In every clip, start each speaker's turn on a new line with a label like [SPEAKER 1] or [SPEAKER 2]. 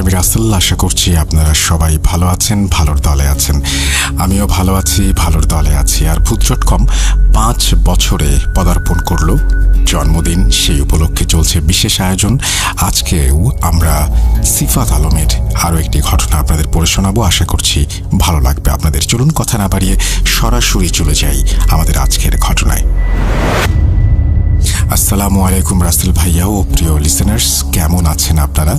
[SPEAKER 1] আমি রাসেল। আশা করছি আপনারা সবাই ভালো আছেন, ভালোর দলে আছেন। আমিও ভালো আছি, ভালোর দলে আছি। আর ভূত.com 5 বছরে পদার্পণ করলো জন্মদিন, সেই উপলক্ষে চলছে বিশেষ আয়োজন। আজকেও আমরা সিফাত আলমের আরও একটি ঘটনা আপনাদের পড়ে শোনাবো। আশা করছি ভালো লাগবে আপনাদের। চলুন কথা না বাড়িয়ে সরাসরি চলে যাই আমাদের আজকের ঘটনায়। আসসালামু আলাইকুম রাসেল ভাইয়া ও প্রিয় লিসেনার্স, কেমন আছেন আপনারা?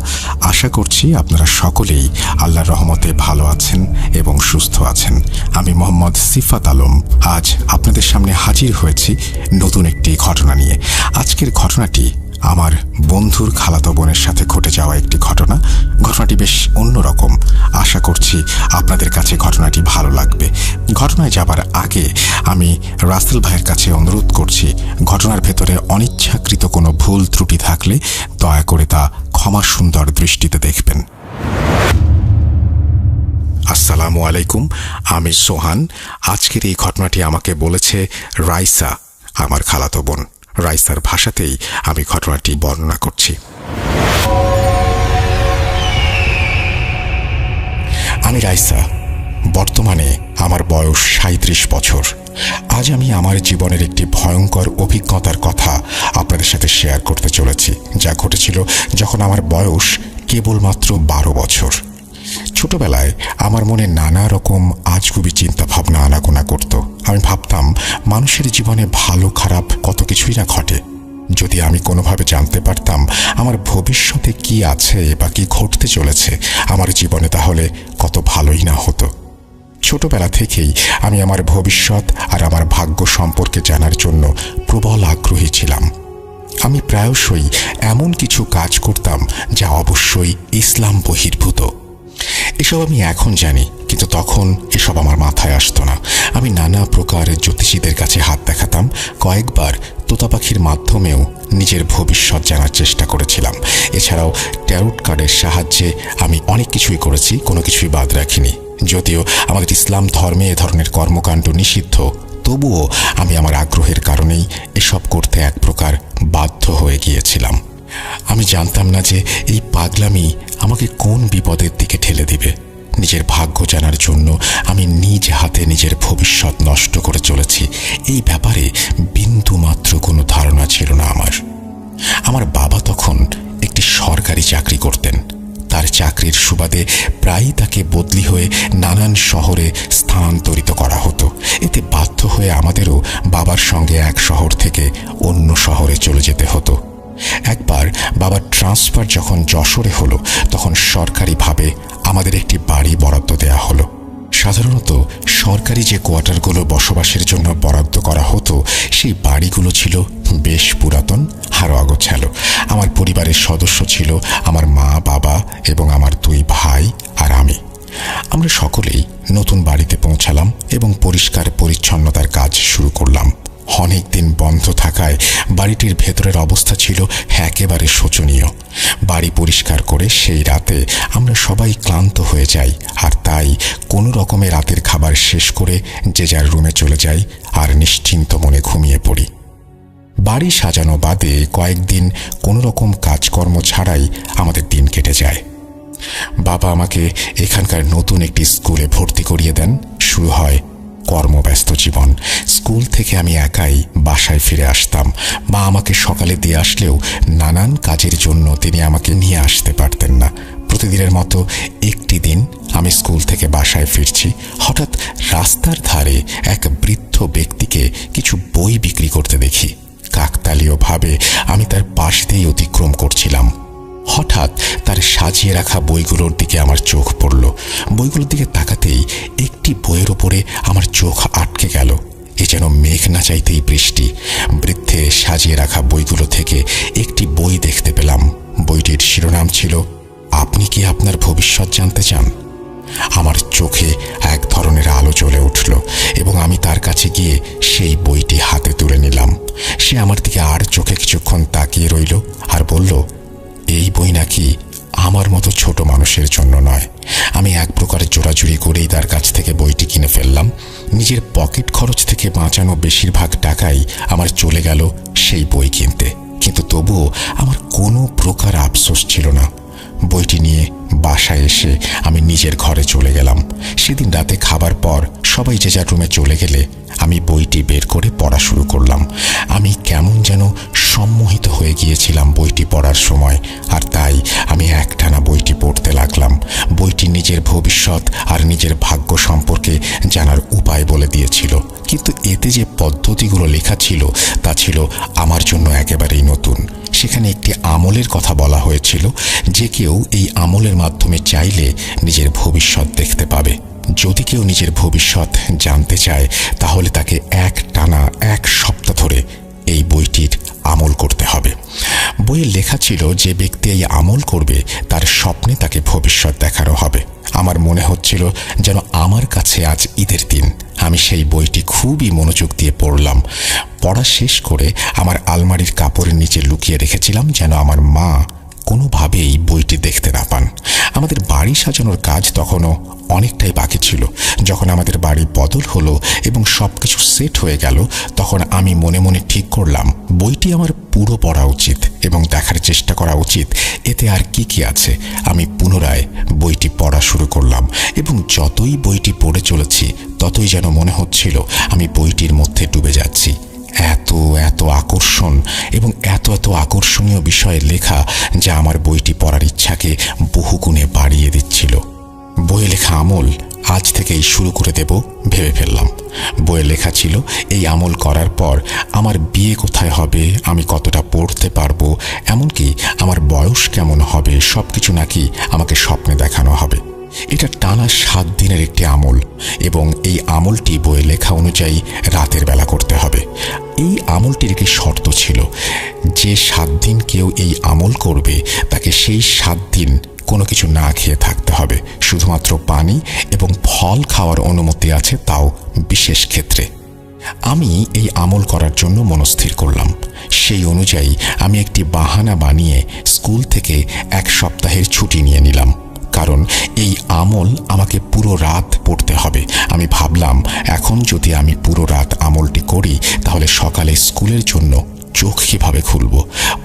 [SPEAKER 1] আশা করছি আপনারা সকলেই আল্লাহর রহমতে ভালো আছেন এবং সুস্থ আছেন। আমি মোহাম্মদ সিফাত আলম আজ আপনাদের সামনে হাজির হয়েছি নতুন একটি ঘটনা নিয়ে। আজকের ঘটনাটি আমার বন্ধুর খালাতো বোনের সাথে ঘটে যাওয়া একটি ঘটনা। ঘটনাটি বেশ অন্যরকম। আশা করছি আপনাদের কাছে ঘটনাটি ভালো লাগবে। ঘটনায় যাবার আগে আমি রাসেল ভাইয়ের কাছে অনুরোধ করছি, ঘটনার ভেতরে অনিচ্ছাকৃত কোনো ভুল ত্রুটি থাকলে দয়া করে তা ক্ষমা সুন্দর দৃষ্টিতে দেখবেন। আসসালামু আলাইকুম, আমি সোহান। আজকের এই ঘটনাটি আমাকে বলেছে রাইসা, আমার খালাতো বোন। রাইসার ভাষাতেই আমি ঘটনাটি বর্ণনা করছি। আমি রাইসা, বর্তমানে আমার বয়স 37 বছর। আজ আমি আমার জীবনের একটি ভয়ঙ্কর অভিজ্ঞতার কথা আপনাদের সাথে শেয়ার করতে চলেছি, যা ঘটেছিল যখন আমার বয়স কেবলমাত্র 12 বছর। ছোটবেলায় আমার মনে নানা রকম আজগুবি চিন্তা ভাবনা আনাগোনা করত। আমি ভাবতাম মানুষের জীবনে ভালো খারাপ কত কিছুই না ঘটে। যদি আমি কোনোভাবে জানতে পারতাম আমার ভবিষ্যতে কি আছে বা কি ঘটতে চলেছে আমার জীবনে, তাহলে কত ভালোই না হতো। ছোটবেলা থেকেই আমি আমার ভবিষ্যৎ আর আমার ভাগ্য সম্পর্কে জানার জন্য প্রবল আগ্রহী ছিলাম। আমি প্রায়শই এমন কিছু কাজ করতাম যা অবশ্যই ইসলাম বহির্ভূত। এসব আমি এখন জানি, কিন্তু তখন এসব আমার মাথায় আসতো না। আমি নানা প্রকারের জ্যোতিষীদের কাছে হাত দেখাতাম। কয়েকবার তোতা পাখির মাধ্যমেও নিজের ভবিষ্যৎ জানার চেষ্টা করেছিলাম। এছাড়াও ট্যারোট কার্ডের সাহায্যে আমি অনেক কিছুই করেছি, কোনো কিছুই বাদ রাখিনি। যদিও আমাদের ইসলাম ধর্মে এ ধরনের কর্মকাণ্ড নিষিদ্ধ, তবুও আমি আমার আগ্রহের কারণেই এসব করতে এক প্রকার বাধ্য হয়ে গিয়েছিলাম। আমি জানতাম না যে এই পাগলামি আমাকে কোন বিপদের দিকে ঠেলে দিবে। নিজের ভাগ্য জানার জন্য আমি নিজ হাতে নিজের ভবিষ্যৎ নষ্ট করে চলেছি, এই ব্যাপারে বিন্দু মাত্র কোনো ধারণা ছিল না আমার। আমার বাবা তখন একটি সরকারি চাকরি করতেন। তার চাকরির সুবাদে প্রায়ই তাকে বদলি হয়ে নানান শহরে স্থানান্তরিত করা হতো। এতে বাধ্য হয়ে আমাদেরও বাবার সঙ্গে এক শহর থেকে অন্য শহরে চলে যেতে হতো। একবার বাবার ট্রান্সফার যখন যশোরে হলো, তখন সরকারিভাবে আমাদের একটি বাড়ি বরাদ্দ দেয়া হলো। সাধারণত সরকারি যে কোয়ার্টারগুলো বসবাসের জন্য বরাদ্দ করা হতো, সেই বাড়িগুলো ছিল বেশ পুরাতন আর অগোছালো। আমার পরিবারের সদস্য ছিল আমার মা, বাবা এবং আমার 2 ভাই আর আমি। আমরা সকলেই নতুন বাড়িতে পৌঁছালাম এবং পরিষ্কার পরিচ্ছন্নতার কাজ শুরু করলাম। অনেক দিন বন্ধ থাকায় বাড়িটির ভেতরের অবস্থা ছিল একেবারে শোচনীয়। বাড়ি পরিষ্কার করে সেই রাতে আমরা সবাই ক্লান্ত হয়ে যাই, আর তাই কোনো রকমে রাতের খাবার শেষ করে যে যার রুমে চলে যাই আর নিশ্চিন্ত মনে ঘুমিয়ে পড়ি। বাড়ি সাজানো বাদে কয়েকদিন কোনো রকম কাজকর্ম ছাড়াই আমাদের দিন কেটে যায়। বাবা আমাকে এখানকার নতুন একটি স্কুলে ভর্তি করিয়ে দেন। শুরু হয় কর্মব্যস্ত জীবন। স্কুল থেকে আমি একাই বাসায় ফিরে আসতাম। মা আমাকে সকালে দিয়ে আসলেও নানান কাজের জন্য তিনি আমাকে নিয়ে আসতে পারতেন না। প্রতিদিনের মতো একটি দিন আমি স্কুল থেকে বাসায় ফিরছি। হঠাৎ রাস্তার ধারে এক বৃদ্ধ ব্যক্তিকে কিছু বই বিক্রি করতে দেখি। কাকতালীয়ভাবে আমি তার পাশ দিয়ে অতিক্রম করছিলাম। হঠাৎ তার সাজিয়ে রাখা বইগুলোর দিকে আমার চোখ পড়ল। বইগুলোর দিকে তাকাতেই একটি বইয়ের ওপরে আমার চোখ আটকে গেল। এ যেন মেঘ না চাইতেই বৃষ্টি। বৃদ্ধে সাজিয়ে রাখা বইগুলো থেকে একটি বই দেখতে পেলাম। বইটির শিরোনাম ছিল, আপনি কি আপনার ভবিষ্যৎ জানতে চান? আমার চোখে এক ধরনের আলো জ্বলে উঠল এবং আমি তার কাছে গিয়ে সেই বইটি হাতে তুলে নিলাম। সে আমার দিকে আর চোখে কিছুক্ষণ তাকিয়ে রইল আর বলল, এই বই নাকি আমার মতো ছোট মানুষের জন্য নয়। আমি এক প্রকার জোরাজুরি করেই তার কাছ থেকে বইটি কিনে ফেললাম। নিজের পকেট খরচ থেকে বাঁচানো বেশিরভাগ টাকাই আমার চলে গেল সেই বই কিনতে। কিন্তু তবুও আমার কোনো প্রকার আফসোস ছিল না। বইটি নিয়ে বাসায় এসে আমি নিজের ঘরে চলে গেলাম। সেদিন রাতে খাবার পর সবাই যে যার রুমে চলে গেলে আমি বইটি বের করে পড়া শুরু করলাম। আমি কেমন যেন সম্মোহিত হয়ে গিয়েছিলাম বইটি পড়ার সময়, আর তাই আমি একটানা বইটি পড়তে লাগলাম। বইটি নিজের ভবিষ্যৎ আর নিজের ভাগ্য সম্পর্কে জানার উপায় বলে দিয়েছিল, কিন্তু এতে যে পদ্ধতিগুলো লেখা ছিল তা ছিল আমার জন্য একেবারেই নতুন। সেখানে একটি আমলের কথা বলা হয়েছিল, যে কেউ এই আমলের মাধ্যমে চাইলে নিজের ভবিষ্যৎ দেখতে পাবে। যদি কেউ নিজের ভবিষ্যৎ জানতে চায় তাহলে তাকে একটানা 1 সপ্তাহ ধরে এই বইটির আমল করতে হবে। বইয়ে লেখা ছিল যে ব্যক্তি এই আমল করবে তার স্বপ্নে তাকে ভবিষ্যৎ দেখানো হবে। আমার মনে হচ্ছিল যেন আমার কাছে আজ ঈদের দিন। আমি সেই বইটি খুবই মনোযোগ দিয়ে পড়লাম। পড়া শেষ করে আমার আলমারির কাপড়ের নিচে লুকিয়ে রেখেছিলাম, যেন আমার মা কোনোভাবেই বইটি দেখতে না পান। আমাদের বাড়ি সাজানোর কাজ তখনও অনেকটাই বাকি ছিল। যখন আমাদের বাড়ি বদল হলো এবং সবকিছু সেট হয়ে গেল, তখন আমি মনে মনে ঠিক করলাম বইটি আমার পুরো পড়া উচিত এবং দেখার চেষ্টা করা উচিত এতে আর কি কি আছে। আমি পুনরায় বইটি পড়া শুরু করলাম এবং যতই বইটি পড়ে চলেছি ততই যেন মনে হচ্ছিল আমি বইটির মধ্যে ডুবে যাচ্ছি। এত এত আকর্ষণ এবং এত এত আকর্ষণীয় বিষয়ে লেখা যা আমার বইটি পড়ার ইচ্ছাকে বহুগুণে বাড়িয়ে দিচ্ছিল। বইয়ে লেখা আমল আজ থেকেই শুরু করে দেব ভেবে ফেললাম। বইয়ে লেখা ছিল এই আমল করার পর আমার বিয়ে কোথায় হবে, আমি কতটা পড়তে পারবো, এমনকি আমার বয়স কেমন হবে, সবকিছু নাকি আমাকে স্বপ্নে দেখানো হবে। এটা টানা 7 দিনের একটি আমল এবং এই আমলটি বইয়ে লেখা অনুযায়ী রাতের বেলা করতে হবে। এই আমলটির একটি শর্ত ছিল, যে 7 দিন কেউ এই আমল করবে তাকে সেই 7 দিন কোনো কিছু না খেয়ে থাকতে হবে। শুধুমাত্র পানি এবং ফল খাওয়ার অনুমতি আছে, তাও বিশেষ ক্ষেত্রে। আমি এই আমল করার জন্য মনস্থির করলাম। সেই অনুযায়ী আমি একটি বাহানা বানিয়ে স্কুল থেকে 1 সপ্তাহের ছুটি নিয়ে নিলাম, কারণ এই আমল আমাকে পুরো রাত পড়তে হবে। আমি ভাবলাম এখন যদি আমি পুরো রাত আমলটি করি তাহলে সকালে স্কুলের জন্য চোখ কিভাবে খুলব।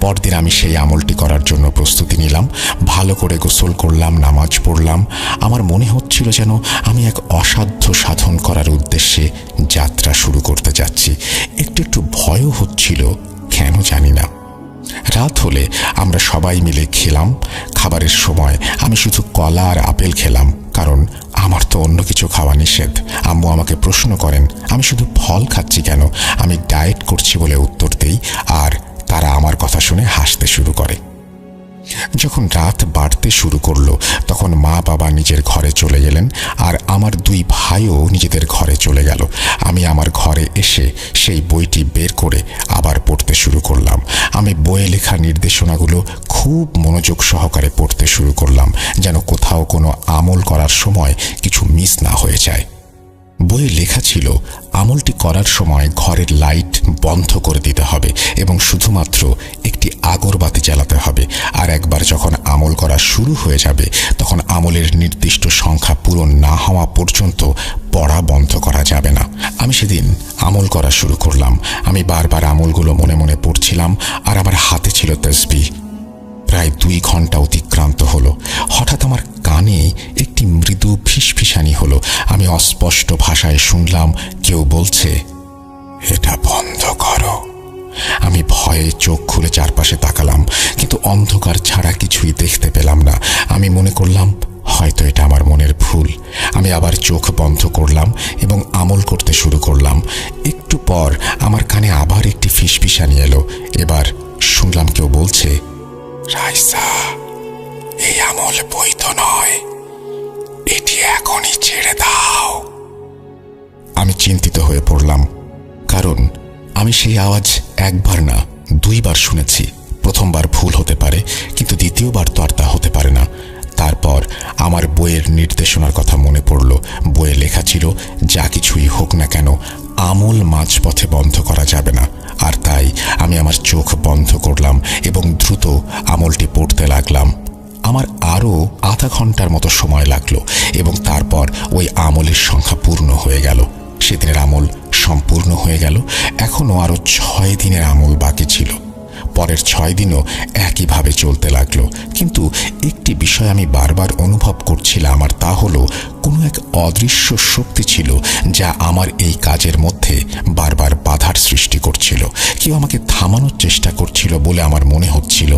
[SPEAKER 1] পরদিন আমি সেই আমলটি করার জন্য প্রস্তুতি নিলাম। ভালো করে গোসল করলাম, নামাজ পড়লাম। আমার মনে হচ্ছিল যেন আমি এক অসাধ্য সাধন করার উদ্দেশ্যে যাত্রা শুরু করতে যাচ্ছি। একটু একটু ভয়ও হচ্ছিল, কেন জানি না। রাত হলে আমরা সবাই মিলে খেলাম। খাবারের সময় আমি শুধু কলা আর আপেল খেলাম, কারণ আমার তো অন্য কিছু খাওয়া নিষেধ। আম্মু আমাকে প্রশ্ন করেন আমি শুধু ফল খাচ্ছি কেন। আমি ডায়েট করছি বলে উত্তর দেই, আর তারা আমার কথা শুনে হাসতে শুরু করে। যখন রাত বাড়তে শুরু করলো তখন মা বাবা নিজের ঘরে চলে গেলেন আর আমার 2 ভাইও নিজেদের ঘরে চলে গেল। আমি আমার ঘরে এসে সেই বইটি বের করে আবার পড়তে শুরু করলাম। আমি বইয়ে লেখা নির্দেশনাগুলো খুব মনোযোগ সহকারে পড়তে শুরু করলাম, যেন কোথাও কোনো আমল করার সময় কিছু মিস না হয়ে যায়। বইয়ে লেখা ছিল আমলটি করার সময় ঘরের লাইট বন্ধ করে দিতে হবে এবং শুধুমাত্র একটি আগরবাতি জ্বালাতে হবে। আর একবার যখন আমল করা শুরু হয়ে যাবে তখন আমলের নির্দিষ্ট সংখ্যা পূরণ না হওয়া পর্যন্ত পড়া বন্ধ করা যাবে না। আমি সেদিন আমল করা শুরু করলাম। আমি বারবার আমলগুলো মনে মনে পড়ছিলাম আর আমার হাতে ছিল তাসবিহ। প্রায় 2 ঘন্টা অতিক্রান্ত হলো। হঠাৎ আমার কানে একটি মৃদু ফিসফিসানি হলো। আমি অস্পষ্ট ভাষায় শুনলাম কেউ বলছে, এটা বন্ধ করো। আমি ভয়ে চোখ খুলে চারপাশে তাকালাম, কিন্তু অন্ধকার ছাড়া কিছুই দেখতে পেলাম না। আমি মনে করলাম হয়তো এটা আমার মনের ভুল। আমি আবার চোখ বন্ধ করলাম এবং আমল করতে শুরু করলাম। একটু পর আমার কানে আবার একটি ফিসফিসানি এলো। এবার শুনলাম কেউ বলছে, রাইসা, এই আমল বৈধ নয়, এটি এখনই ছেড়ে দাও। আমি চিন্তিত হয়ে পড়লাম, কারণ আমি সেই আওয়াজ 1 বার না 2 বার শুনেছি। প্রথমবার ভুল হতে পারে, কিন্তু দ্বিতীয়বার তো আর তা হতে পারে না। তারপর আমার বইয়ের নির্দেশনার কথা মনে পড়ল। বইয়ে লেখা ছিল যা কিছুই হোক না কেন আমল মাঝপথে বন্ধ করা যাবে না। আর তাই আমি আমার চোখ বন্ধ করলাম এবং দ্রুত আমলটি পড়তে লাগলাম। আমার আরও আধা ঘন্টার মতো সময় লাগলো এবং তারপর ওই আমলের সংখ্যা পূর্ণ হয়ে গেল। সেদিনের আমল সম্পূর্ণ হয়ে গেল। এখনও আরও 6 দিনের আমল বাকি ছিল। পরের 6 দিনও একইভাবে চলতে লাগলো। কিন্তু একটি বিষয় আমি বারবার অনুভব করছিলাম, আর তা হলো কোনো এক অদৃশ্য শক্তি ছিল যা আমার এই কাজের মধ্যে বারবার বাধার সৃষ্টি করছিল। কেউ আমাকে থামানোর চেষ্টা করছিল বলে আমার মনে হচ্ছিল,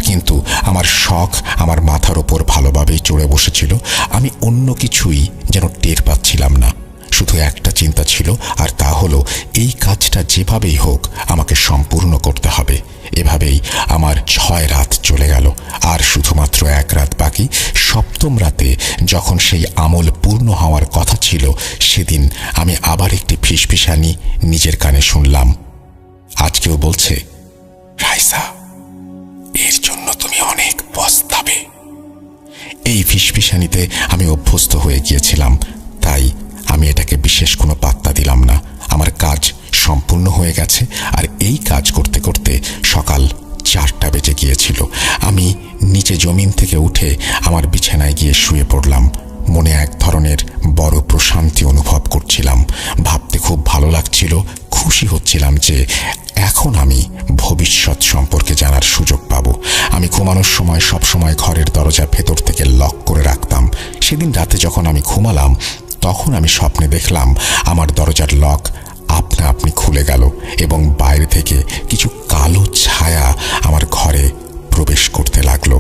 [SPEAKER 1] কিন্তু আমার শখ আমার মাথার ওপর ভালোভাবেই চড়ে বসেছিল। আমি অন্য কিছুই যেন টের পাচ্ছিলাম না। শুধু একটা চিন্তা ছিল, আর তা হলো এই কাজটা যেভাবেই হোক আমাকে সম্পূর্ণ করতে হবে। এভাবেই আমার 6 রাত চলে গেল, আর শুধুমাত্র 1 রাত বাকি। 7ম রাতে যখন সেই আমল পূর্ণ হওয়ার কথা ছিল, সেদিন আমি আবার একটি ফিসফিসানি নিজের কানে শুনলাম। আজকেও বলছে, রাইসা, এর জন্য তুমি অনেক পস্তাবে। এই ফিসফিসানিতে আমি অভ্যস্ত হয়ে গিয়েছিলাম, তাই আমি এটাকে বিশেষ কোনো পাত্তা দিলাম না। আমার কাজ সম্পূর্ণ হয়ে গেছে, আর এই কাজ করতে করতে সকাল 4টা বেজে গিয়েছিল। আমি নিচে জমিন থেকে উঠে আমার বিছানায় গিয়ে শুয়ে পড়লাম। মনে এক ধরনের বড় প্রশান্তি অনুভব করছিলাম। ভাবতে খুব ভালো লাগছিল। খুশি হচ্ছিলাম যে এখন আমি ভবিষ্যৎ সম্পর্কে জানার সুযোগ পাব। আমি ঘুমানোর সময় সবসময় ঘরের দরজা ভেতর থেকে লক করে রাখতাম। সেদিন রাতে যখন আমি ঘুমালাম, তখন আমি স্বপ্নে দেখলাম আমার দরজার লক আপনা আপনি খুলে গেল এবং বাইরে থেকে কিছু কালো ছায়া আমার ঘরে প্রবেশ করতে লাগলো।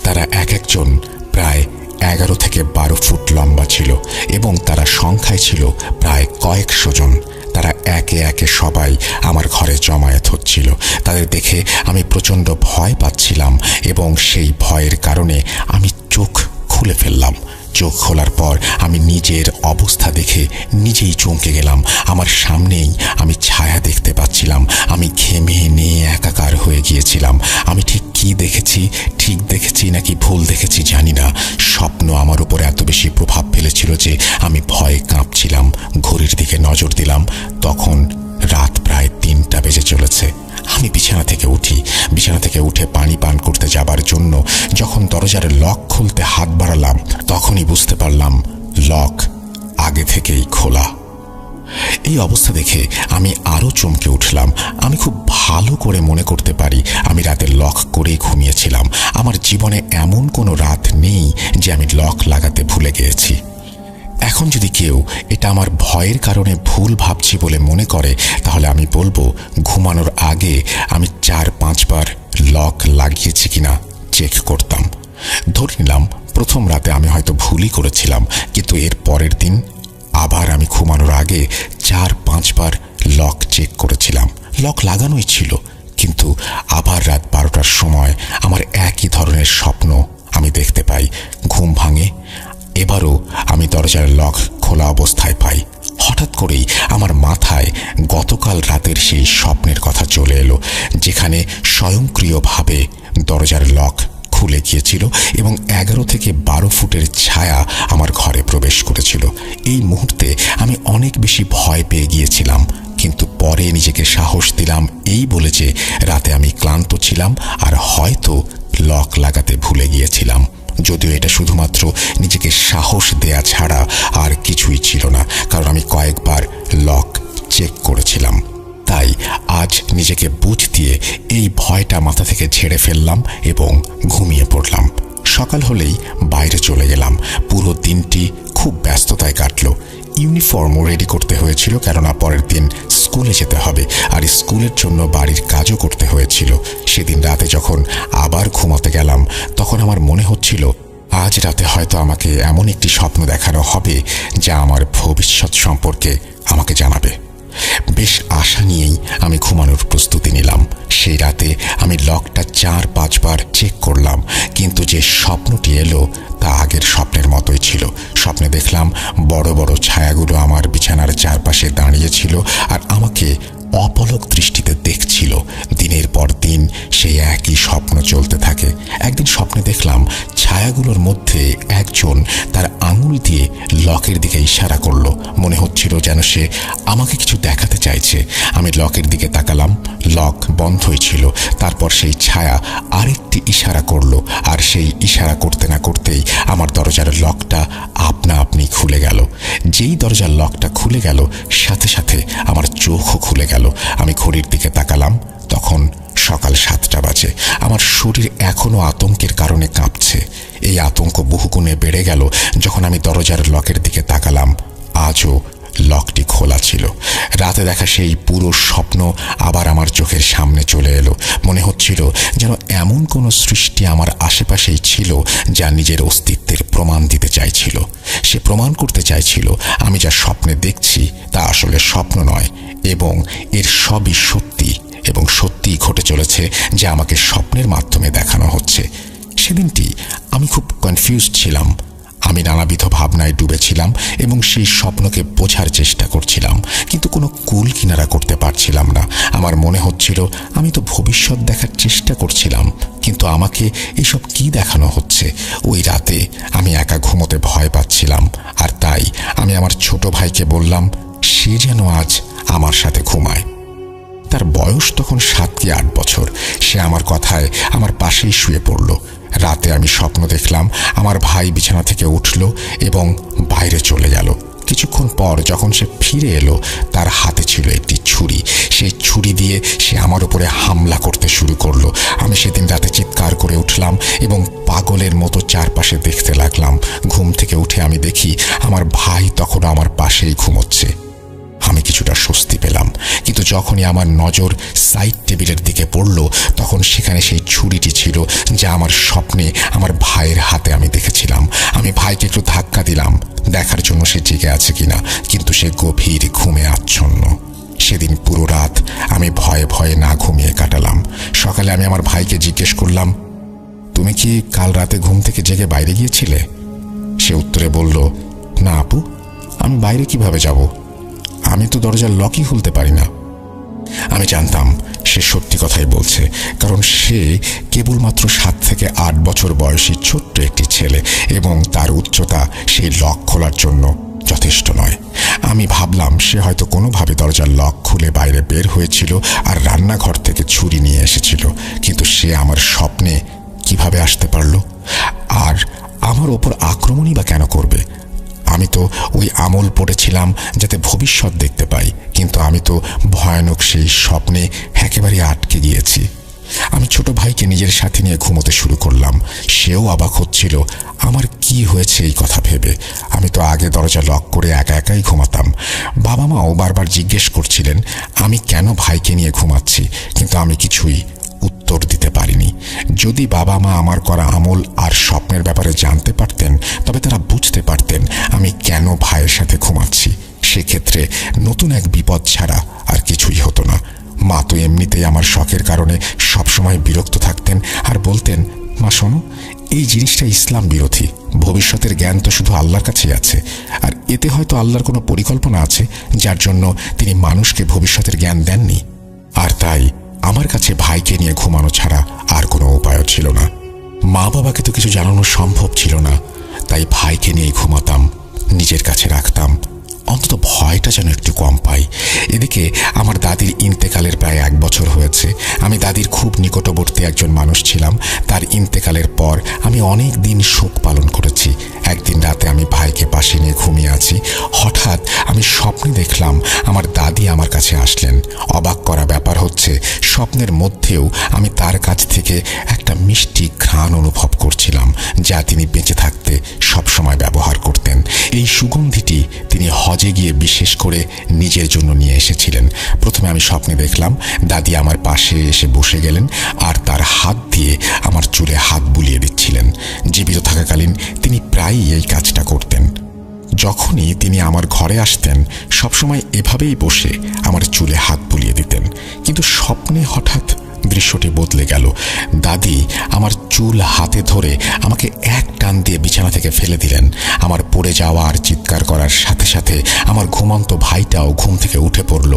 [SPEAKER 1] তারা এক একজন প্রায় 11 থেকে 12 ফুট লম্বা ছিল এবং তারা সংখ্যায় ছিল প্রায় কয়েকশো জন। তারা একে একে সবাই আমার ঘরে জমায়েত হচ্ছিল। তাদের দেখে আমি প্রচণ্ড ভয় পাচ্ছিলাম এবং সেই ভয়ের কারণে আমি চোখ খুলে ফেললাম। চোখ খোলার পর আমি নিজের অবস্থা দেখে নিজেই চমকে গেলাম। আমার সামনেই আমি ছায়া দেখতে পাচ্ছিলাম। আমি ঘেমে নিয়ে একাকার হয়ে গিয়েছিলাম। আমি ঠিক কি দেখেছি, ঠিক দেখেছি নাকি ভুল দেখেছি জানি না। স্বপ্ন আমার উপর এত বেশি প্রভাব ফেলেছিল যে আমি ভয়ে কাঁপছিলাম। ঘড়ির দিকে নজর দিলাম, তখন রাত প্রায় 3টা বেজে চলেছে। আমি বিছানা থেকে উঠে পানি পান করতে যাবার জন্য যখন দরজার লক খুলতে হাত বাড়ালাম, তখনই বুঝতে পারলাম লক আগে থেকেই খোলা। এই অবস্থা দেখে আমি আরও চমকে উঠলাম। আমি খুব ভালো করে মনে করতে পারি আমি রাতে লক করেই ঘুমিয়েছিলাম। আমার জীবনে এমন কোনো রাত নেই যে আমি লক লাগাতে ভুলে গিয়েছি। এখন যদি কেউ এটা আমার ভয়ের কারণে ভুল ভাবছি বলে মনে করে, তাহলে আমি বলবো ঘুমানোর আগে আমি 4-5 বার লক লাগিয়েছি কিনা চেক করতাম। ধরে নিলাম প্রথম রাতে আমি হয়তো ভুলই করেছিলাম, কিন্তু এর পরের দিন আবার আমি ঘুমানোর আগে 4-5 বার লক চেক করেছিলাম। লক লাগানোই ছিল, কিন্তু আবার রাত 12টার সময় আমার একই ধরনের স্বপ্ন আমি দেখতে পাই। ঘুম ভাঙে, এবারও আমি দরজার লক খোলা অবস্থায় পাই। হঠাৎ করেই আমার মাথায় গতকাল রাতের সেই স্বপ্নের কথা চলে এলো, যেখানে স্বয়ংক্রিয়ভাবে দরজার লক খুলে গিয়েছিল এবং 11 থেকে 12 ফুটের ছায়া আমার ঘরে প্রবেশ করেছিল। এই মুহূর্তে আমি অনেক বেশি ভয় পেয়ে গিয়েছিলাম, কিন্তু পরে নিজেকে সাহস দিলাম এই বলে যে রাতে আমি ক্লান্ত ছিলাম আর হয়তো লক লাগাতে ভুলে গিয়েছিলাম। যদিও এটা শুধুমাত্র নিজেকে সাহস দেয়া ছাড়া আর কিছুই ছিল না, কারণ আমি কয়েকবার লক চেক করেছিলাম। তাই আজ নিজেকে বুঝ দিয়ে এই ভয়টা মাথা থেকে ঝেড়ে ফেললাম এবং ঘুমিয়ে পড়লাম। সকাল হলেই বাইরে চলে গেলাম। পুরো দিনটি খুব ব্যস্ততায় কাটলো। ইউনিফর্মও রেডি করতে হয়েছিল, কেননা পরের দিন স্কুলে যেতে হবে, আর স্কুলের জন্য বাড়ির কাজও করতে হয়েছিল। সেদিন রাতে যখন আবার ঘুমাতে গেলাম, তখন আমার মনে হচ্ছিল আজ রাতে হয়তো আমাকে এমন একটি স্বপ্ন দেখানো হবে যা আমার ভবিষ্যৎ সম্পর্কে আমাকে জানাবে। বেশ আশা নিয়েই আমি ঘুমানোর প্রস্তুতি নিলাম। সেই রাতে আমি লকটা 4-5 বার চেক করলাম, কিন্তু যে স্বপ্নটি এলো তা আগের স্বপ্নের মতোই ছিল। স্বপ্নে দেখলাম বড় বড় ছায়াগুলো আমার বিছানার চারপাশে দাঁড়িয়েছিল আর আমাকে অপলক দৃষ্টিতে দেখছিল। দিনের পর দিন সেই একই স্বপ্ন চলতে থাকে। একদিন স্বপ্নে দেখলাম ছায়াগুলোর মধ্যে একজন তার আঙুল দিয়ে লকের দিকে ইশারা করলো। মনে হচ্ছিল যেন সে আমাকে কিছু দেখাতে চাইছে। আমি লকের দিকে তাকালাম, লক বন্ধই ছিল। তারপর সেই ছায়া আরেকটি ইশারা করলো, আর সেই ইশারা করতে না করতেই আমার দরজার লকটা আপনা আপনি খুলে গেল। যেই দরজার লকটা খুলে গেল, সাথে সাথে আমার চোখও খুলে গেল। আমি ঘড়ির দিকে তাকালাম, তখন সকাল 7টা বাজে। আমার শরীর এখনো আতঙ্কের কারণে কাঁপছে। এই আতঙ্ক বহুগুণে বেড়ে গেল যখন আমি দরজার লকের দিকে তাকালাম। আজও লকটি খোলা ছিল। রাতে দেখা সেই পুরো স্বপ্ন আবার আমার চোখের সামনে চলে এলো। মনে হচ্ছিল যেন এমন কোনো সৃষ্টি আমার আশেপাশেই ছিল যা নিজের অস্তিত্বের প্রমাণ দিতে চাইছিল। সে প্রমাণ করতে চাইছিল আমি যা স্বপ্নে দেখছি তা আসলে স্বপ্ন নয়, এবং এর সবই সত্যি, এবং সত্যিই ঘটে চলেছে যা আমাকে স্বপ্নের মাধ্যমে দেখানো হচ্ছে। সেদিনটি আমি খুব কনফিউজড ছিলাম। আমি নানাবিধ ভাবনায় ডুবেছিলাম এবং সেই স্বপ্নকে বোঝার চেষ্টা করছিলাম, কিন্তু কোনো কুল কিনারা করতে পারছিলাম না। আমার মনে হচ্ছিল আমি তো ভবিষ্যৎ দেখার চেষ্টা করছিলাম, কিন্তু আমাকে এসব কি দেখানো হচ্ছে। ওই রাতে আমি একা ঘুমোতে ভয় পাচ্ছিলাম, আর তাই আমি আমার ছোট ভাইকে বললাম সে যেন আজ আমার সাথে ঘুমায়। তার বয়স তখন 7 কি 8 বছর। সে আমার কথায় আমার পাশেই শুয়ে পড়ল। রাতে আমি স্বপ্ন দেখলাম আমার ভাই বিছানা থেকে উঠল এবং বাইরে চলে গেল। কিছুক্ষণ পর যখন সে ফিরে এলো, তার হাতে ছিল একটি ছুরি। সেই ছুরি দিয়ে সে আমার উপরে হামলা করতে শুরু করলো। আমি সেদিন রাতে চিৎকার করে উঠলাম এবং পাগলের মতো চারপাশে দেখতে লাগলাম। ঘুম থেকে উঠে আমি দেখি আমার ভাই তখনও আমার পাশেই ঘুমোচ্ছে। আমি কিছুটা স্বস্তি পেলাম, কিন্তু যখনই আমার নজর সাইড টেবিলের দিকে পড়ল, তখন সেখানে সেই ছুরিটি ছিল যা আমার স্বপ্নে আমার ভাইয়ের হাতে আমি দেখেছিলাম। আমি ভাইকে একটু ধাক্কা দিলাম দেখার জন্য সে জেগে আছে কিনা, কিন্তু সে গভীর ঘুমে আচ্ছন্ন। সেদিন পুরো রাত আমি ভয়ে ভয়ে না ঘুমিয়ে কাটালাম। সকালে আমি আমার ভাইকে জিজ্ঞেস করলাম, তুমি কি কাল রাতে ঘুম থেকে জেগে বাইরে গিয়েছিলে? সে উত্তরে বলল, না আপু, আমি বাইরে কিভাবে যাব? আমি তো দরজার লকই খুলতে পারি না। আমি জানতাম সে সত্যি কথাই বলছে, কারণ সে কেবলমাত্র 7 থেকে 8 বছর বয়সী ছোট্ট একটি ছেলে, এবং তার উচ্চতা সেই লক খোলার জন্য যথেষ্ট নয়। আমি ভাবলাম সে হয়তো কোনোভাবে দরজার লক খুলে বাইরে বের হয়েছিল আর রান্নাঘর থেকে ছুরি নিয়ে এসেছিল, কিন্তু সে আমার স্বপ্নে কিভাবে আসতে পারল? আর আমার ওপর আক্রমণই বা কেন করবে? আমি তো ওই আমল পড়েছিলাম যাতে ভবিষ্যৎ দেখতে পাই, কিন্তু আমি তো ভয়ানক সেই স্বপ্নে একেবারে আটকে গিয়েছি। আমি ছোট ভাইকে নিজের সাথে নিয়ে ঘুমোতে শুরু করলাম। সেও অবাক হচ্ছিল আমার কি হয়েছে এই কথা ভেবে। আমি তো আগে দরজা লক করে একা একাই ঘুমাতাম। বাবা মাও বারবার জিজ্ঞেস করছিলেন আমি কেন ভাইকে নিয়ে ঘুমাচ্ছি, কিন্তু আমি কিছুই উত্তর দিতে পারিনি। যদি বাবা মা আমার করা আমল আর স্বপ্নের ব্যাপারে জানতে পারতেন, তবে তারা বুঝতে পারতেন আমি কেন ভাইয়ের সাথে ঘুমাচ্ছি। সেক্ষেত্রে নতুন এক বিপদ ছাড়া আর কিছুই হতো না। মা তো এমনিতেই আমার শখের কারণে সবসময় বিরক্ত থাকতেন আর বলতেন, মা শোনো, এই জিনিসটা ইসলাম বিরোধী। ভবিষ্যতের জ্ঞান তো শুধু আল্লাহর কাছেই আছে, আর এতে হয়তো আল্লাহর কোনো পরিকল্পনা আছে যার জন্য তিনি মানুষকে ভবিষ্যতের জ্ঞান দেননি। আর তাই আমার কাছে ভাইকে নিয়ে ঘুমানো ছাড়া আর কোনো উপায় ছিল না। মা বাবাকে তো কিছু জানানো সম্ভব ছিল না, তাই ভাইকে নিয়েই ঘুমাতাম, নিজের কাছে রাখতাম, অন্তত ভয়টা যেন একটু কম পাই। এদিকে আমার দাদির ইন্তেকালের প্রায় 1 বছর হয়েছে। আমি দাদির খুব নিকটবর্তী একজন মানুষ ছিলাম। তার ইন্তেকালের পর আমি অনেক দিন শোক পালন করেছি। একদিন রাতে আমি ভাইকে পাশে নিয়ে ঘুমিয়ে আছি। হঠাৎ আমি স্বপ্নে দেখলাম আমার দাদি আমার কাছে আসলেন। অবাক করা ব্যাপার হচ্ছে, স্বপ্নের মধ্যেও আমি তার কাছ থেকে একটা মিষ্টি ঘ্রাণ অনুভব করছিলাম, যা তিনি বেঁচে থাকতে সবসময় ব্যবহার করতেন। এই সুগন্ধিটি তিনি হজে গিয়ে বিশেষ করে নিজের জন্য নিয়ে এসেছিলেন। প্রথমে আমি স্বপ্নে দেখলাম দাদি আমার পাশে এসে বসে গেলেন আর তার হাত দিয়ে আমার চুলে হাত বুলিয়ে দিচ্ছিলেন। জীবিত থাকাকালীন তিনি প্রায়ই এই কাজটা করতেন। যখনই তিনি আমার ঘরে আসতেন, সবসময় এভাবেই বসে আমার চুলে হাত বুলিয়ে দিতেন। কিন্তু স্বপ্নে হঠাৎ দৃশ্যটি বদলে গেল। দাদি আমার চুল হাতে ধরে আমাকে এক টান দিয়ে বিছানা থেকে ফেলে দিলেন। আমার পড়ে যাওয়া আর চিৎকার করার সাথে সাথে আমার ঘুমন্ত ভাইটাও ঘুম থেকে উঠে পড়ল।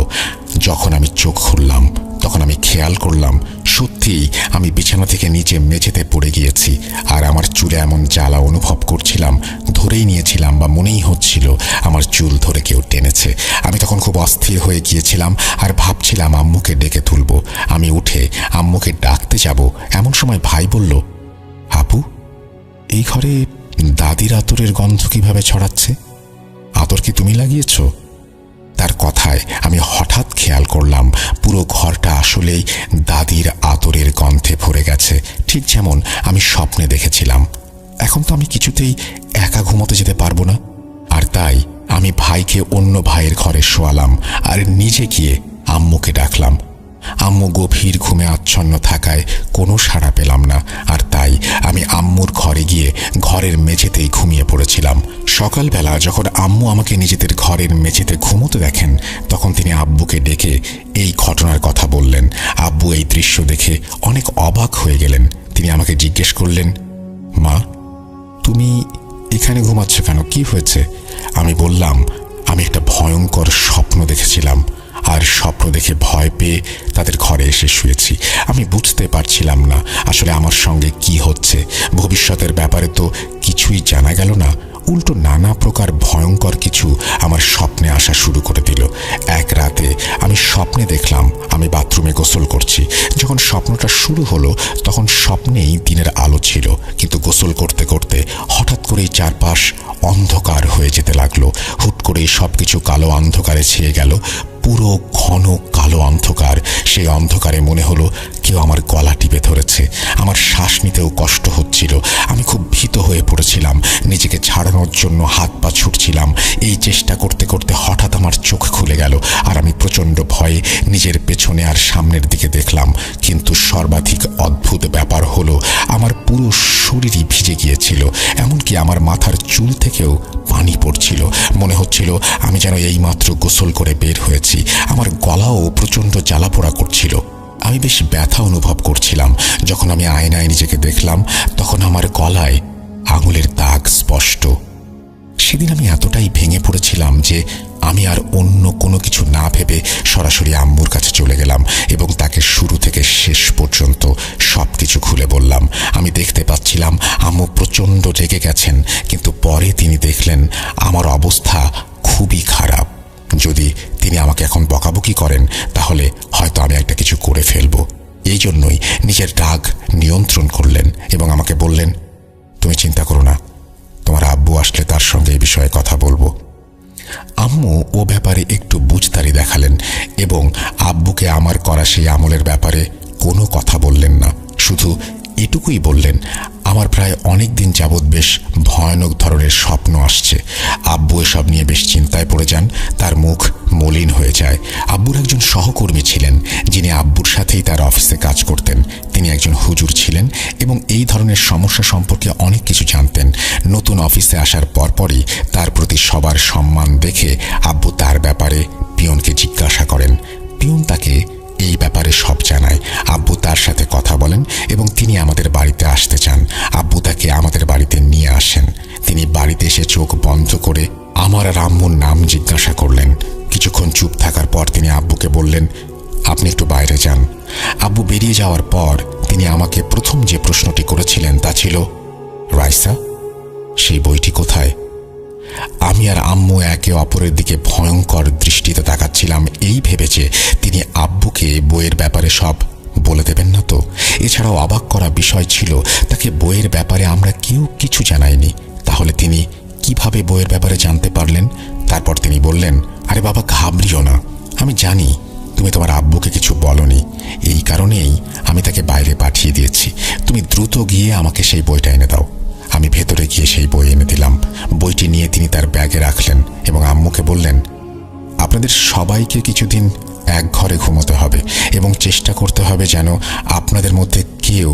[SPEAKER 1] যখন আমি চোখ খুললাম, তখন আমি খেয়াল করলাম সত্যিই আমি বিছানা থেকে নিচে মেঝেতে পড়ে গিয়েছি, আর আমার চুলে এমন জ্বালা অনুভব করছিলাম, ধরেই নিয়েছিলাম বা মনেই হচ্ছিল আমার চুল ধরে কেউ টেনেছে। আমি তখন খুব অস্থির হয়ে গিয়েছিলাম আর ভাবছিলাম আম্মুকে ডেকে তুলব। আমি উঠে আম্মুকে ডাকতে যাব, এমন সময় ভাই বলল, আপু, এই ঘরে দাদির আতরের গন্ধ কিভাবে ছড়াচ্ছে? আতর কি তুমি লাগিয়েছ? তার কথায় আমি হঠাৎ খেয়াল করলাম পুরো ঘরটা আসলেই দাদির আদরের গন্ধে ভরে গেছে, ঠিক যেমন আমি স্বপ্নে দেখেছিলাম। এখন তো আমি কিছুতেই একা ঘুমোতে যেতে পারবো না, আর তাই আমি ভাইকে অন্য ভাইয়ের ঘরে শোয়ালাম আর নিজে গিয়ে আম্মুকে ডাকলাম। আম্মু গভীর ঘুমে আচ্ছন্ন থাকায় কোনো সাড়া পেলাম না, আর তাই আমি আম্মুর ঘরে গিয়ে ঘরের মেঝেতেই ঘুমিয়ে পড়েছিলাম। সকালবেলা যখন আম্মু আমাকে নিজেদের ঘরের মেঝেতে ঘুমোতে দেখেন, তখন তিনি আব্বুকে ডেকে এই ঘটনার কথা বললেন। আব্বু এই দৃশ্য দেখে অনেক অবাক হয়ে গেলেন। তিনি আমাকে জিজ্ঞেস করলেন, মা, তুমি এখানে ঘুমাচ্ছ কেন? কি হয়েছে? আমি বললাম, আমি একটা ভয়ঙ্কর স্বপ্ন দেখেছিলাম, আর স্বপ্ন দেখে ভয় পেয়ে তাদের ঘরে এসে শুয়েছি। আমি বুঝতে পারছিলাম না আসলে আমার সঙ্গে কি হচ্ছে। ভবিষ্যতের ব্যাপারে তো কিছুই জানা গেল না, উল্টো নানা প্রকার ভয়ঙ্কর কিছু আমার স্বপ্নে আসা শুরু করে দিল। এক রাতে আমি স্বপ্নে দেখলাম আমি বাথরুমে গোসল করছি। যখন স্বপ্নটা শুরু হলো তখন স্বপ্নেই দিনের আলো ছিল, কিন্তু গোসল করতে করতে হঠাৎ করেই চারপাশ অন্ধকার হয়ে যেতে লাগলো। হুট করেই সবকিছু কালো অন্ধকারে ছেয়ে গেল, পুরো ঘন কালো অন্ধকার। সেই অন্ধকারে মনে হলো কেউ আমার গলা টিপে ধরেছে। আমার শ্বাস নিতেও কষ্ট হচ্ছিল। আমি খুব ভীত হয়ে পড়েছিলাম, নিজেকে ছাড়ানোর জন্য হাত পা ছুটছিলাম। এই চেষ্টা করতে করতে হঠাৎ আমার চোখ খুলে গেল, আর আমি প্রচণ্ড ভয়ে নিজের পেছনে আর সামনের দিকে দেখলাম। কিন্তু সর্বাধিক অদ্ভুত ব্যাপার হলো আমার পুরো শরীরই ভিজে গিয়েছিল, এমনকি আমার মাথার চুল থেকেও পানি পড়ছিল। মনে হচ্ছিল আমি যেন এইমাত্র গোসল করে বের হয়েছি। আমার গলাও প্রচণ্ড জ্বালাপোড়া করছিল। আমি বেশ ব্যথা অনুভব করছিলাম। যখন আমি আয়নায় নিজেকে দেখলাম তখন আমার গলায় আঙুলের দাগ স্পষ্ট। সেদিন আমি এতটাই ভেঙে পড়েছিলাম যে আমি আর অন্য কোনো কিছু না ভেবে সরাসরি আম্মুর কাছে চলে গেলাম এবং তাকে শুরু থেকে শেষ পর্যন্ত সব কিছু খুলে বললাম। আমি দেখতে পাচ্ছিলাম আম্মু প্রচণ্ড রেগে গেছেন, কিন্তু পরে তিনি দেখলেন আমার অবস্থা খুবই খারাপ। যদি তিনি আমাকে এখন বকাবকি করেন তাহলে হয়তো আমি একটা কিছু করে ফেলব। এই জন্যই নিজের রাগ নিয়ন্ত্রণ করলেন এবং আমাকে বললেন, তুমি চিন্তা করো না, তোমার আব্বু আসলে তার সঙ্গে এই বিষয়ে কথা বলবো। আম্মু ও ব্যাপারে একটু বুঝতারি দেখালেন এবং আব্বুকে আমার করা সেই আমলের ব্যাপারে কোনো কথা বললেন না। শুধু এটুকুই বললেন, আমার প্রায় অনেক দিন যাবৎ বেশ ভয়ানক ধরনের স্বপ্ন আসছে। আব্বু এসব নিয়ে বেশ চিন্তায় পড়ে যান, তার মুখ মলিন হয়ে যায়। আব্বুর একজন সহকর্মী ছিলেন যিনি আব্বুর সাথেই তার অফিসে কাজ করতেন। তিনি একজন হুজুর ছিলেন এবং এই ধরনের সমস্যা সম্পর্কে অনেক কিছু জানতেন। নতুন অফিসে আসার পরপরই তার প্রতি সবার সম্মান দেখে আব্বু তার ব্যাপারে পিয়নকে জিজ্ঞাসা করেন। পিয়ন তাকে এই ব্যাপারে সব জানায়। আব্বু তার সাথে কথা বলেন এবং তিনি আমাদের বাড়িতে আসতে চান। আব্বু তাকে আমাদের বাড়িতে নিয়ে আসেন। তিনি বাড়িতে এসে চোখ বন্ধ করে আমার আর আম্মুর নাম জিজ্ঞাসা করলেন। কিছুক্ষণ চুপ থাকার পর তিনি আব্বুকে বললেন, আপনি একটু বাইরে যান। আব্বু বেরিয়ে যাওয়ার পর তিনি আমাকে প্রথম যে প্রশ্নটি করেছিলেন তা ছিল, রাইসা, সেই বইটি কোথায়? আমি আর আম্মু একে অপরের দিকে ভয়ঙ্কর দৃষ্টিতে তাকাচ্ছিলাম, এই ভেবে যে তিনি আব্বুকে বইয়ের ব্যাপারে সব বলে দেবেন না তো। এছাড়াও অবাক করা বিষয় ছিল তাকে বইয়ের ব্যাপারে আমরা কেউ কিছু জানাইনি। তাহলে তিনি কিভাবে বইয়ের ব্যাপারে জানতে পারলেন? তারপর তিনি বললেন, আরে বাবা, ঘাবড়িও না, আমি জানি তুমি তোমার আব্বুকে কিছু বলনি, এই কারণেই আমি তাকে বাইরে পাঠিয়ে দিয়েছি। তুমি দ্রুত গিয়ে আমাকে সেই বইটা এনে দাও। আমি ভেতরে গিয়ে সেই বই এনে দিলাম। বইটি নিয়ে তিনি তার ব্যাগে রাখলেন এবং আম্মুকে বললেন, আপনাদের সবাইকে কিছুদিন এক ঘরে ঘুমোতে হবে এবং চেষ্টা করতে হবে যেন আপনাদের মধ্যে কেউ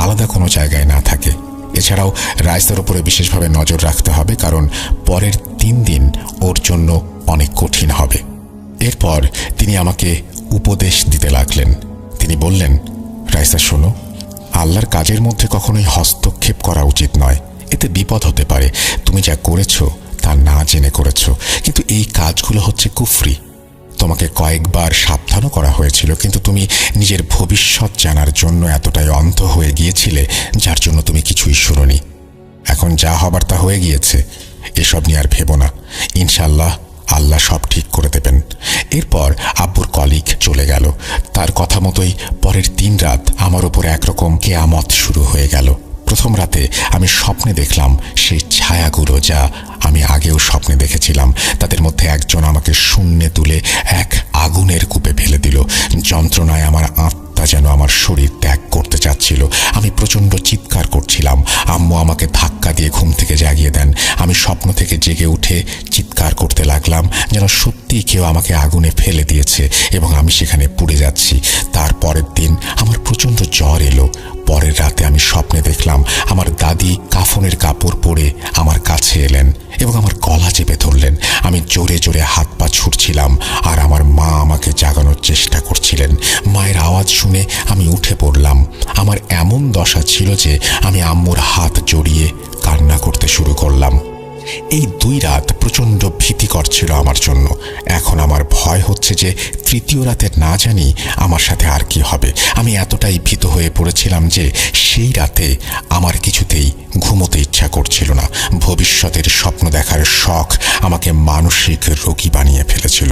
[SPEAKER 1] আলাদা কোনো জায়গায় না থাকে। এছাড়াও রাইসার উপরে বিশেষভাবে নজর রাখতে হবে, কারণ পরের 3 দিন ওর জন্য অনেক কঠিন হবে। এরপর তিনি আমাকে উপদেশ দিতে লাগলেন। তিনি বললেন, রাইসা শোনো, আল্লাহর কাজের মধ্যে কখনোই হস্তক্ষেপ করা উচিত নয়, এতে বিপদ হতে পারে। তুমি যা করেছো তা না জেনে করেছো, কিন্তু এই কাজগুলো হচ্ছে কুফরি। তোমাকে কয়েকবার সাবধানও করা হয়েছিল, কিন্তু তুমি নিজের ভবিষ্যৎ জানার জন্য এতটাই অন্ধ হয়ে গিয়েছিলে যার জন্য তুমি কিছুই শুনোনি। এখন যা হবার তা হয়ে গিয়েছে, এসব নিয়ে আর ভেবো না। ইনশাআল্লাহ আল্লাহ সব ঠিক করে দেবেন। এরপর আব্বুর কলিগ চলে গেল। তার কথা মতোই পরের 3 রাত আমার উপর একরকম কেয়ামত শুরু হয়ে গেল। প্রথম রাতে আমি স্বপ্নে দেখলাম সেই ছায়াগুলো, যা আমি আগেও স্বপ্নে দেখেছিলাম। তাদের মধ্যে একজন আমাকে শূন্যে তুলে এক আগুনের কূপে ফেলে দিল। যন্ত্রণায় আমার আত্মা যেন আমার শরীর ত্যাগ করতে চাচ্ছিল। আমি প্রচণ্ড চিৎকার করছিলাম। আম্মু আমাকে ধাক্কা দিয়ে ঘুম থেকে জাগিয়ে দেন। আমি স্বপ্ন থেকে জেগে উঠে চিৎকার করতে লাগলাম, যেন সত্যিই কেউ আমাকে আগুনে ফেলে দিয়েছে এবং আমি সেখানে পুড়ে যাচ্ছি। তার পরের দিন আমার প্রচণ্ড জ্বর এলো। পরের রাতে আমি স্বপ্নে দেখলাম আমার দাদি কাফনের কাপড় পরে আমার কাছে এলেন এবং আমার গলা চেপে ধরলেন। আমি জোরে জোরে হাত পা ছুটছিলাম আর আমার মা আমাকে জাগানোর চেষ্টা করছিলেন। মায়ের আওয়াজ শুনে আমি উঠে পড়লাম। আমার এমন দশা ছিল যে আমি আম্মুর হাত জড়িয়ে কান্না করতে শুরু করলাম। এই 2 রাত প্রচণ্ড ভীতিকর ছিল আমার জন্য। এখন আমার ভয় হচ্ছে যে তৃতীয় রাতে না জানি আমার সাথে আর কি হবে। আমি এতটাই ভীত হয়ে পড়েছিলাম যে সেই রাতে আমার কিছুতেই ঘুমোতে ইচ্ছা করছিল না। ভবিষ্যতের স্বপ্ন দেখার শখ আমাকে মানসিক রোগী বানিয়ে ফেলেছিল।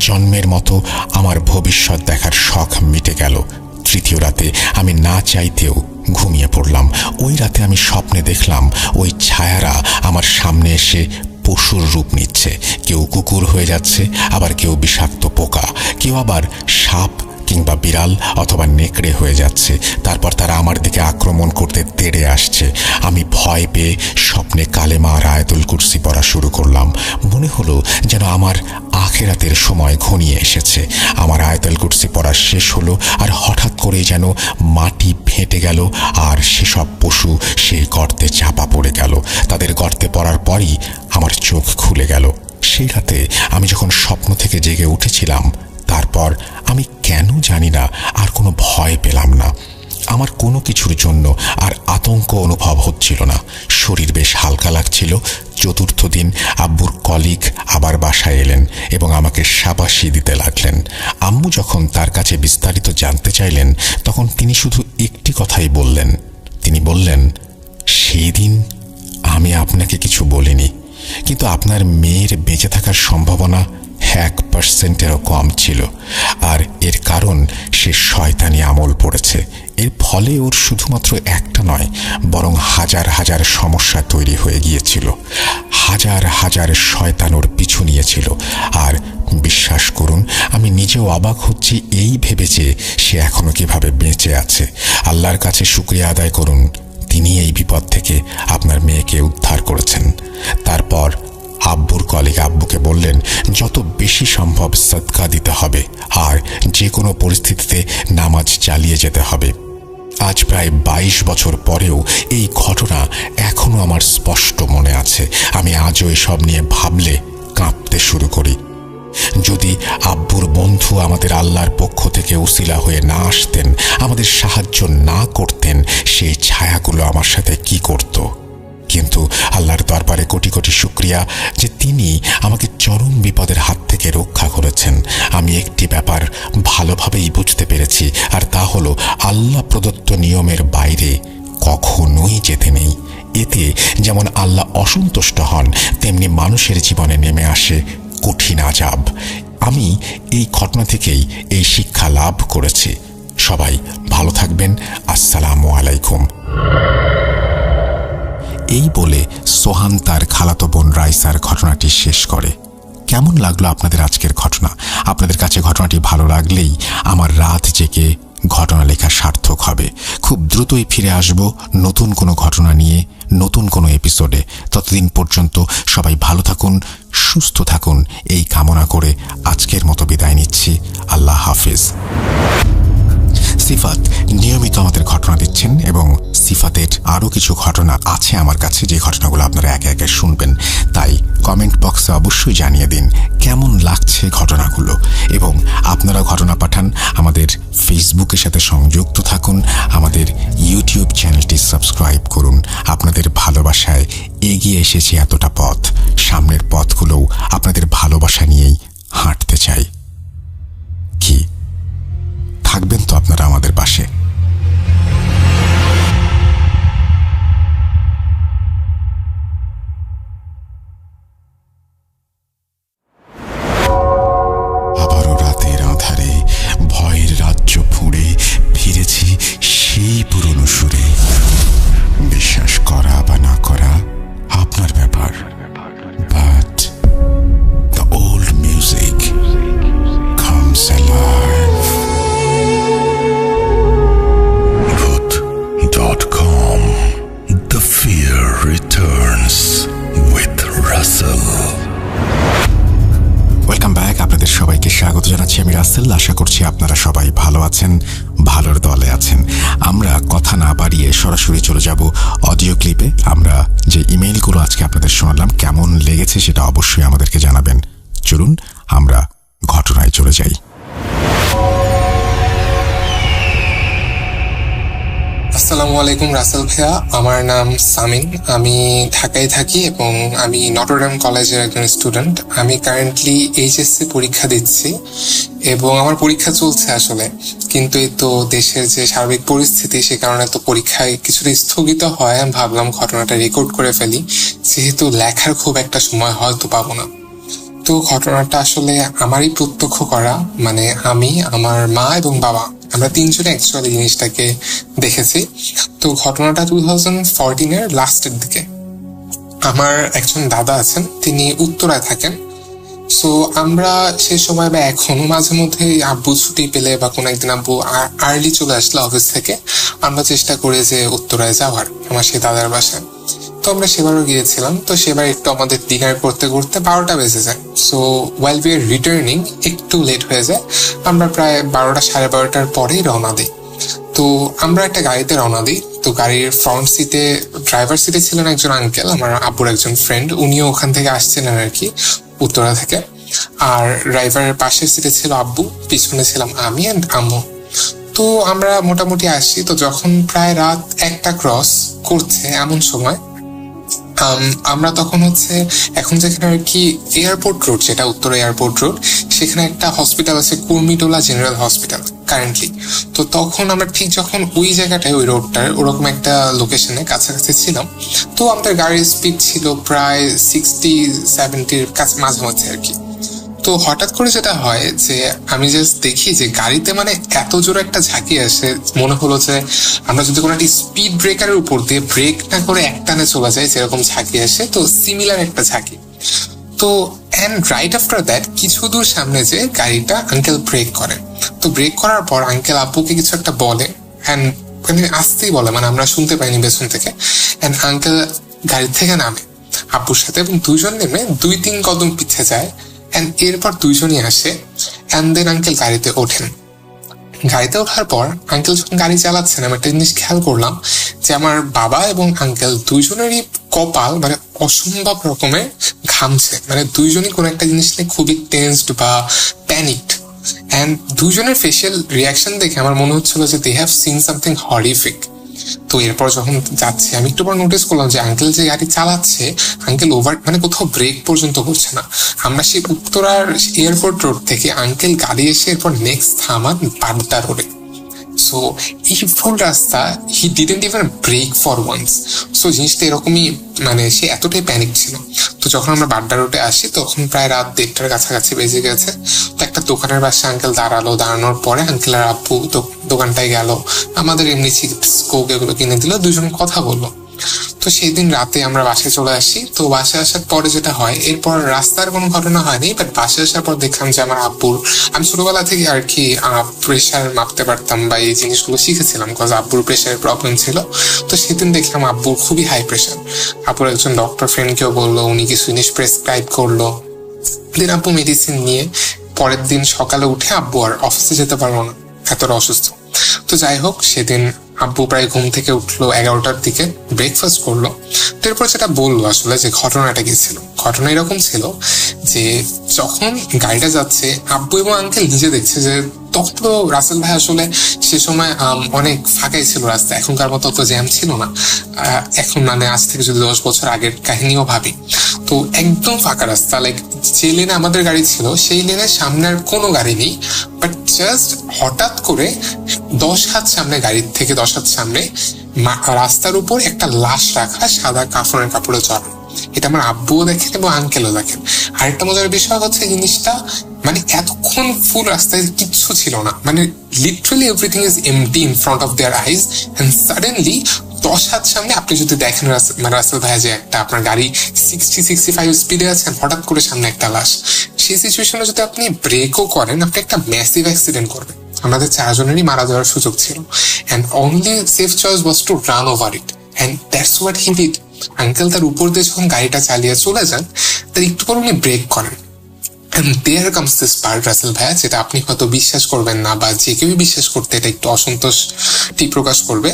[SPEAKER 1] জন্মের মতো আমার ভবিষ্যৎ দেখার শখ মিটে গেল। তৃতীয় রাতে আমি না চাইতেও ঘুমিয়ে পড়লাম। ওই রাতে আমি স্বপ্নে দেখলাম ওই ছায়ারা আমার সামনে এসে পশুর রূপ নিচ্ছে। কেউ কুকুর হয়ে যাচ্ছে, আবার কেউ বিষাক্ত পোকা, কেউ আবার সাপ কিংবা বিড়াল অথবা নেকড়ে হয়ে যাচ্ছে। তারপর তারা আমার দিকে আক্রমণ করতে তেড়ে আসছে। আমি ভয় পেয়ে স্বপ্নে কালেমা আর আয়াতুল কুরসি পড়া শুরু করলাম। মনে হলো যেন আমার আখিরাতের সময় ঘনিয়ে এসেছে। আমার আয়াতুল কুরসি পড়া শেষ হলো আর হঠাৎ করে যেন মাটি ফেটে গেল আর সেসব পশু সেই গর্তে চাপা পড়ে গেল। তাদের গর্তে পড়ার পরই আমার চোখ খুলে গেল। সেই রাতে আমি যখন স্বপ্ন থেকে জেগে উঠেছিলাম, তারপর আমি কেন জানি না আর কোনো ভয় পেলাম না। আমার কোনো কিছুর জন্য আর আতঙ্ক অনুভব হচ্ছিল না। শরীর বেশ হালকা লাগছিল। চতুর্থ দিন আব্বুর কলিগ আবার বাসায় এলেন এবং আমাকে শাবাশি দিতে লাগলেন। আম্মু যখন তার কাছে বিস্তারিত জানতে চাইলেন, তখন তিনি শুধু একটি কথাই বললেন। তিনি বললেন, সেই দিন আমি আপনাকে কিছু বলিনি, কিন্তু আপনার মেয়ের বেঁচে থাকার সম্ভাবনা 1%-এরও কম ছিল। আর এর কারণ সে শয়তানি আমল পড়েছে। এর ফলে ওর শুধুমাত্র একটা নয়, বরং হাজার হাজার সমস্যা তৈরি হয়ে গিয়েছিল। হাজার হাজার শয়তান ওর পিছু নিয়েছিল। আর বিশ্বাস করুন, আমি নিজেও অবাক হচ্ছি এই ভেবে যে সে এখনো কিভাবে বেঁচে আছে। আল্লাহর কাছে শুকরিয়া আদায় করুন, তিনি এই বিপদ থেকে আপনার মেয়েকে উদ্ধার করেছেন। তারপর আব্বুর কলিগ আব্বুকে বললেন, যত বেশি সম্ভব সদকা দিতে হবে আর যে কোনো পরিস্থিতিতে নামাজ চালিয়ে যেতে হবে। আজ প্রায় 22 বছর পরেও এই ঘটনা এখনো আমার স্পষ্ট মনে আছে। আমি আজও এসব নিয়ে ভাবলে কাঁপতে শুরু করি। যদি আব্বুর বন্ধু আমাদের আল্লাহর পক্ষ থেকে উসিলা হয়ে না আসতেন, আমাদের সাহায্য না করতেন, সেই ছায়াগুলো আমার সাথে কি করত। কিন্তু আল্লাহর দরবারে কোটি কোটি শুকরিয়া যে তিনি আমাকে চরম বিপদের হাত থেকে রক্ষা করেছেন। আমি একটি ব্যাপার ভালোভাবেই বুঝতে পেরেছি, আর তা হলো আল্লাহ প্রদত্ত নিয়মের বাইরে কখনোই যেতে নেই। এতে যেমন আল্লাহ অসন্তুষ্ট হন, তেমনি মানুষের জীবনে নেমে আসে কঠিন আযাব। আমি এই ঘটনা থেকেই এই শিক্ষা লাভ করেছি। সবাই ভালো থাকবেন। আসসালামু আলাইকুম। এই বলে সোহান তার খালাতো বোন রাইসার ঘটনাটি শেষ করে। কেমন লাগলো আপনাদের আজকের ঘটনা? আপনাদের কাছে ঘটনাটি ভালো লাগলেই আমার রাত জেগে ঘটনা লেখা সার্থক হবে। খুব দ্রুতই ফিরে আসব নতুন কোনো ঘটনা নিয়ে, নতুন কোনো এপিসোডে। ততদিন পর্যন্ত সবাই ভালো থাকুন, সুস্থ থাকুন, এই কামনা করে আজকের মতো বিদায় নিচ্ছি। আল্লাহ হাফেজ। সিফাত নিয়মিত আমাদের ঘটনা দিচ্ছেন এবং সিফাতের আরও কিছু ঘটনা আছে আমার কাছে, যে ঘটনাগুলো আপনারা একে একে শুনবেন। তাই কমেন্ট বক্সে অবশ্যই জানিয়ে দিন কেমন লাগছে ঘটনাগুলো, এবং আপনারা ঘটনা পাঠান। আমাদের ফেসবুকের সাথে সংযুক্ত থাকুন, আমাদের ইউটিউব চ্যানেলটি সাবস্ক্রাইব করুন। আপনাদের ভালোবাসায় এগিয়ে এসেছি এতটা পথ, সামনের পথগুলোও আপনাদের ভালোবাসা নিয়েই হাঁটতে চাই। কি থাকবেন তো আপনারা আমাদের পাশে? আবারও রাতের আঁধারে ভয়ের রাজ্য ফুঁড়ে ফিরেছি সেই পুরনো সুরে। জানাচ্ছি আমি রাসেল। আশা করছি আপনারা সবাই ভালো আছেন, ভালোর দলে আছেন। আমরা কথা না বাড়িয়ে সরাসরি চলে যাব অডিও ক্লিপে। আমরা যে ইমেইলগুলো আজকে আপনাদের শোনালাম কেমন লেগেছে সেটা অবশ্যই আমাদেরকে জানাবেন। চলুন আমরা ঘটনায় চলে যাই।
[SPEAKER 2] আসসালামু আলাইকুম রাসেল ভাইয়া, আমার নাম সামিন। আমি ঢাকায় থাকি এবং আমি নটরডেম কলেজের একজন স্টুডেন্ট। আমি কারেন্টলি এইচএসসি পরীক্ষা দিচ্ছি এবং আমার পরীক্ষা চলছে আসলে, কিন্তু এই তো দেশের যে সার্বিক পরিস্থিতি সে কারণে তো পরীক্ষায় কিছুটা স্থগিত হয়। আমি ভাবলাম ঘটনাটা রেকর্ড করে ফেলি, যেহেতু লেখার খুব একটা সময় হয়তো পাবো না। তো ঘটনাটা আসলে আমারই প্রত্যক্ষ করা, মানে আমি, আমার মা এবং বাবা, আমরা তিনজনে অ্যাকচুয়ালি জিনিসটাকে দেখেছি। তো ঘটনাটা 2014-এর লাস্টের দিকে। আমার একজন দাদা আছেন, তিনি উত্তরায় থাকেন। সো আমরা সে সময় বা এখনো মাঝে মধ্যে আব্বু ছুটি পেলে বা কোনো একদিন আব্বু আর্লি চলে আসলে অফিস থেকে, আমরা চেষ্টা করি যে উত্তরায় যাওয়ার, আমার সেই দাদার বাসায়। তো আমরা সেবারও গিয়েছিলাম। তো সেবার একটু আমাদের ডিনার করতে করতে 12টা বেজে যায়। So while we are returning একটু লেট হয়ে যায়। আমরা প্রায় 12টা, 12:30টার পরেই রওনা দিই। তো আমরা একটা গাড়িতে রওনা দিই। তো গাড়ির ফ্রন্ট সিটে, ড্রাইভার সিটে ছিলেন একজন আঙ্কেল, আমার আব্বুর একজন ফ্রেন্ড, উনিও ওখান থেকে আসছিলেন আর কি, উত্তরা থেকে। আর ড্রাইভারের পাশের সিটে ছিল আব্বু, পিছনে ছিলাম আমি অ্যান্ড আম্মু। তো আমরা মোটামুটি আসছি। তো যখন প্রায় রাত 1টা ক্রস করছে এমন সময়, আমরা তখন এখন যেখানে আর কি এয়ারপোর্ট রোড, যেটা উত্তর এয়ারপোর্ট রোড, সেখানে একটা হসপিটাল আছে, কুর্মিটোলা জেনারেল হসপিটাল কারেন্টলি। তো তখন আমরা ঠিক যখন ওই জায়গাটায়, ওই রোডটার ওরকম একটা লোকেশনে কাছাকাছি ছিলাম। তো আমাদের গাড়ির স্পিড ছিল প্রায় 60-70-র মাঝামাঝি আর কি। তো হঠাৎ করে যেটা হয় যে আমি জাস্ট দেখি যে গাড়িতে মানে এত জোরে একটা ঝাঁকি আসে, মনে হলো যে আমরা যদি কোনো একটা স্পিড ব্রেকারের উপর দিয়ে ব্রেক না করে একটানে চলে যাই, যেরকম ঝাঁকি আসে, তো সিমিলার একটা ঝাঁকি। তো অ্যান্ড রাইট আফটার দ্যাট কিছু দূর সামনে যে গাড়িটা আঙ্কেল ব্রেক করে। তো ব্রেক করার পর আঙ্কেল আব্বুকে কিছু একটা বলে, অ্যান্ড আসতেই বলে, মানে আমরা শুনতে পাইনি পেছন থেকে। অ্যান্ড আঙ্কেল গাড়ি থেকে নামে আব্বুর সাথে, এবং দুইজন নেমে 2-3 কদম পিছিয়ে যায়। অ্যান্ড এরপর দুইজনই আসে, অ্যান্ড দেন আঙ্কেল গাড়িতে ওঠেন। গাড়িতে ওঠার পর আঙ্কেল যখন গাড়ি চালাচ্ছেন, আমি একটা জিনিস খেয়াল করলাম যে আমার বাবা এবং আঙ্কেল দুইজনেরই কপাল মানে অসম্ভব রকমের ঘামছে, মানে দুইজনই কোনো একটা জিনিস নিয়ে খুবই টেন্সড বা প্যানিকড। অ্যান্ড দুইজনের ফেশিয়াল রিয়াকশন দেখে আমার মনে হচ্ছিল যে they have seen something horrific. তো এরপর যখন যাচ্ছি, আমি একটু পর নোটিস করলাম যে আঙ্কেল যে গাড়ি চালাচ্ছে, আঙ্কেল মানে কোথাও ব্রেক পর্যন্ত করছে না। আমরা সেই উত্তরার এয়ারপোর্ট রোড থেকে আঙ্কেল গাড়ি এসে এরপর নেক্সট থামান বাড্ডা রোডে। সো এই ফুল রাস্তা he didn't even break for once. So জিনিসটা এরকমই, মানে সে এতটাই প্যানিক ছিল। তো যখন আমরা বাড্ডা রোডে আসি তখন প্রায় রাত 1:30টার কাছাকাছি বেজে গেছে। তো একটা দোকানের পাশে আঙ্কেল দাঁড়ালো। দাঁড়ানোর পরে আঙ্কেল আর আব্বু দোকানটায় গেল, আমাদের এমনি চিপস কোক এগুলো কিনে দিল, দুজন কথা বললো। তো সেই দিন রাতে আমরা বাসায় চলে আসি। তো বাসায় আসার পরে যেটা হয়, এরপর রাস্তার কোনো ঘটনা হয়নি, বাট বাসায় আসার পর দেখলাম যে আমার আব্বুর, আমি ছোটবেলা থেকে আর কি প্রেশার মাপতে পারতাম বা এই জিনিসগুলো শিখেছিলাম, বিকজ আব্বুর প্রেশারের প্রবলেম ছিল। তো সেদিন দেখলাম আব্বুর খুবই হাই প্রেশার। আব্বুর একজন ডক্টর ফ্রেন্ডকেও বললো, উনি কিছু জিনিস প্রেসক্রাইব করলো। দিন আব্বু মেডিসিন নিয়ে পরের দিন সকালে উঠে আব্বু আর অফিসে যেতে পারলো না, এতটা অসুস্থ। তো যাই হোক, সেদিন আব্বু প্রায় ঘুম থেকে উঠলো 11টার দিকে, ব্রেকফাস্ট করলো। এরপর যেটা বললো আসলে যে ঘটনাটা কি ছিল, ঘটনা এরকম ছিল যে যখন গাড়িটা যাচ্ছে, আব্বু এবং আঙ্কেল নিজে দেখছে যে তখন তো রাসেল ভাই আসলে সে সময় অনেক ফাঁকাই ছিল রাস্তা, এখনকার মতো তো জ্যাম ছিল না। এখন মানে আজ থেকে যদি 10 বছর আগের কাহিনীও ভাবি, তো একদম ফাঁকা রাস্তা। লাইক যে লেনে আমাদের গাড়ি ছিল সেই লেনে সামনে আর কোনো গাড়ি নেই, বাট জাস্ট হঠাৎ করে 10 হাত সামনে, গাড়ির থেকে 10 হাত সামনে রাস্তার উপর একটা লাশ রাখা, সাদা কাফনের কাপড়ে জড়ানো। এটা আমার আব্বুও দেখেন এবং আঙ্কেলও দেখেন। আরেকটা মজার বিষয় হচ্ছে জিনিসটা, মানে এতক্ষণ ফুল রাস্তায় কিচ্ছু ছিল না, মানে literally everything is empty in front of their eyes, and suddenly 10 হাত সামনে আপনি যদি দেখেন রাসেল ভাইয়া যে একটা আপনার গাড়ি 60-65 স্পিডে আছেন, হঠাৎ করে সামনে একটা লাশ। সেই সিচুয়েশনে যদি আপনি ব্রেকও করেন, আপনি একটা ম্যাসিভ অ্যাক্সিডেন্ট করবেন। আমাদের 4 জনেরই মারা যাওয়ার সুযোগ ছিল, and only safe choice was to run over it, and that's what he did. Uncle তার উপর দিয়ে যখন গাড়িটা চালিয়ে চলে যান, তার একটু পর উনি ব্রেক করেন, And there comes this part, Rasel ভাইয়া, যেটা আপনি হয়তো বিশ্বাস করবেন না, বা যে কেউ বিশ্বাস করতে এটা একটু অসন্তোষটি প্রকাশ করবে।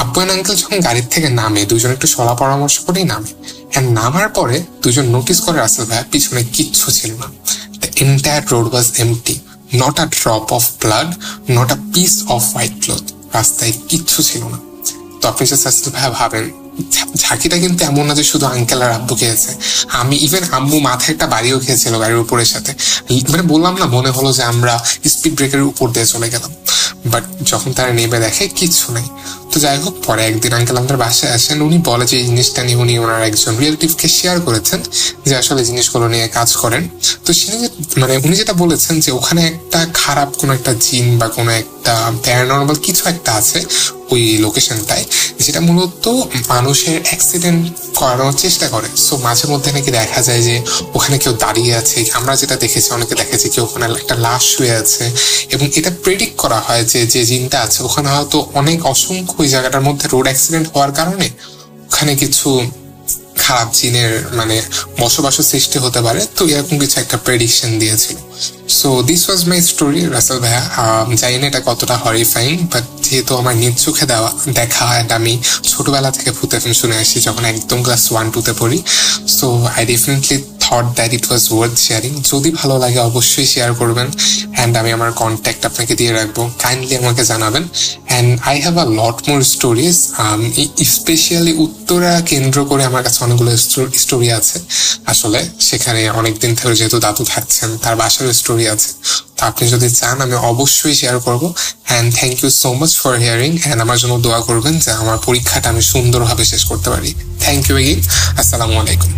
[SPEAKER 2] আব্বু এন্ড আঙ্কেল যখন গাড়ির থেকে নামে, দুজন একটু সলা পরামর্শ করেই নামে। এন্ড নামার পরে দুজন নোটিস করে রাসেল ভাইয়া পিছনে কিচ্ছু ছিল না। The entire road was empty, not a drop of blood, not a piece off white cloth. রাস্তায় কিচ্ছু ছিল না। তো আপনি যে রাসেল ভাইয়া ভাবেন, ঝাঁকিটা কিন্তু এমন না যে শুধু আঙ্কেল আর আব্বু খেয়েছে, আমি ইভেন আম্মু মাথায় একটা বাড়িও খেয়েছিল গাড়ির উপরের সাথে। মানে বললাম না, মনে হলো যে আমরা স্পিড ব্রেকের উপর দিয়ে চলে গেলাম। বাট যখন তারা নেমে দেখে কিচ্ছু নেই। তো যাই হোক, পরে একদিন আঙ্কেল আমাদের বাসায় আসেন। উনি বলে যে এই জিনিসটা নিয়ে উনি ওনার একজন রিলেটিভকে শেয়ার করেছেন, যে আসলে জিনিসগুলো নিয়ে কাজ করেন। তো উনি যেটা বলেছেন যে ওখানে একটা খারাপ কোনো একটা জিন বা কোনো একটা প্যারানর্মাল কিছু একটা আছে ওই লোকেশনটায়, যেটা মূলত মানুষের অ্যাক্সিডেন্ট করানোর চেষ্টা করে। সো মাঝে মধ্যে নাকি দেখা যায় যে ওখানে কেউ দাঁড়িয়ে আছে, আমরা যেটা দেখেছি, অনেকে দেখেছি কেউ ওখানে একটা লাশ শুয়ে আছে, এবং এটা প্রেডিক্ট করা হয় যে যে জিনটা আছে ওখানে হয়তো অনেক অসংখ্য ওই জায়গাটার মধ্যে রোড অ্যাক্সিডেন্ট হওয়ার কারণে ওখানে কিছু খারাপ জিনের বসবাসের সৃষ্টি হতে পারে। তো এরকম কিছু একটা প্রেডিকশন দিয়েছিল। So this was my story Russel ভাইয়া। জানি না এটা কতটা হরিফাইং, বাট যেহেতু আমার নিজ চোখে দেখা, আমি ছোটবেলা থেকে ভূতের ফিল্ম শুনে আসি যখন একদম ক্লাস 1-2 পড়ি। So I definitely thought that it was worth sharing. যদি ভালো লাগে অবশ্যই শেয়ার করবেন, অ্যান্ড আমি আমার কন্ট্যাক্ট আপনাকে দিয়ে রাখবো, কাইন্ডলি আমাকে জানাবেন। And I have a lot more stories, specially Uttara কেন্দ্র করে আমার কাছে অনেকগুলো স্টোরি আছে। আসলে সেখানে অনেকদিন ধরে যেহেতু দাদু থাকছেন, তার বাসার স্টোরি আছে। তো আপনি যদি চান আমি অবশ্যই শেয়ার করবো। And thank you so much for hearing, and আমার জন্য দোয়া করবেন যে আমার পরীক্ষাটা আমি সুন্দরভাবে শেষ করতে পারি। Thank you again. আসসালামু আলাইকুম।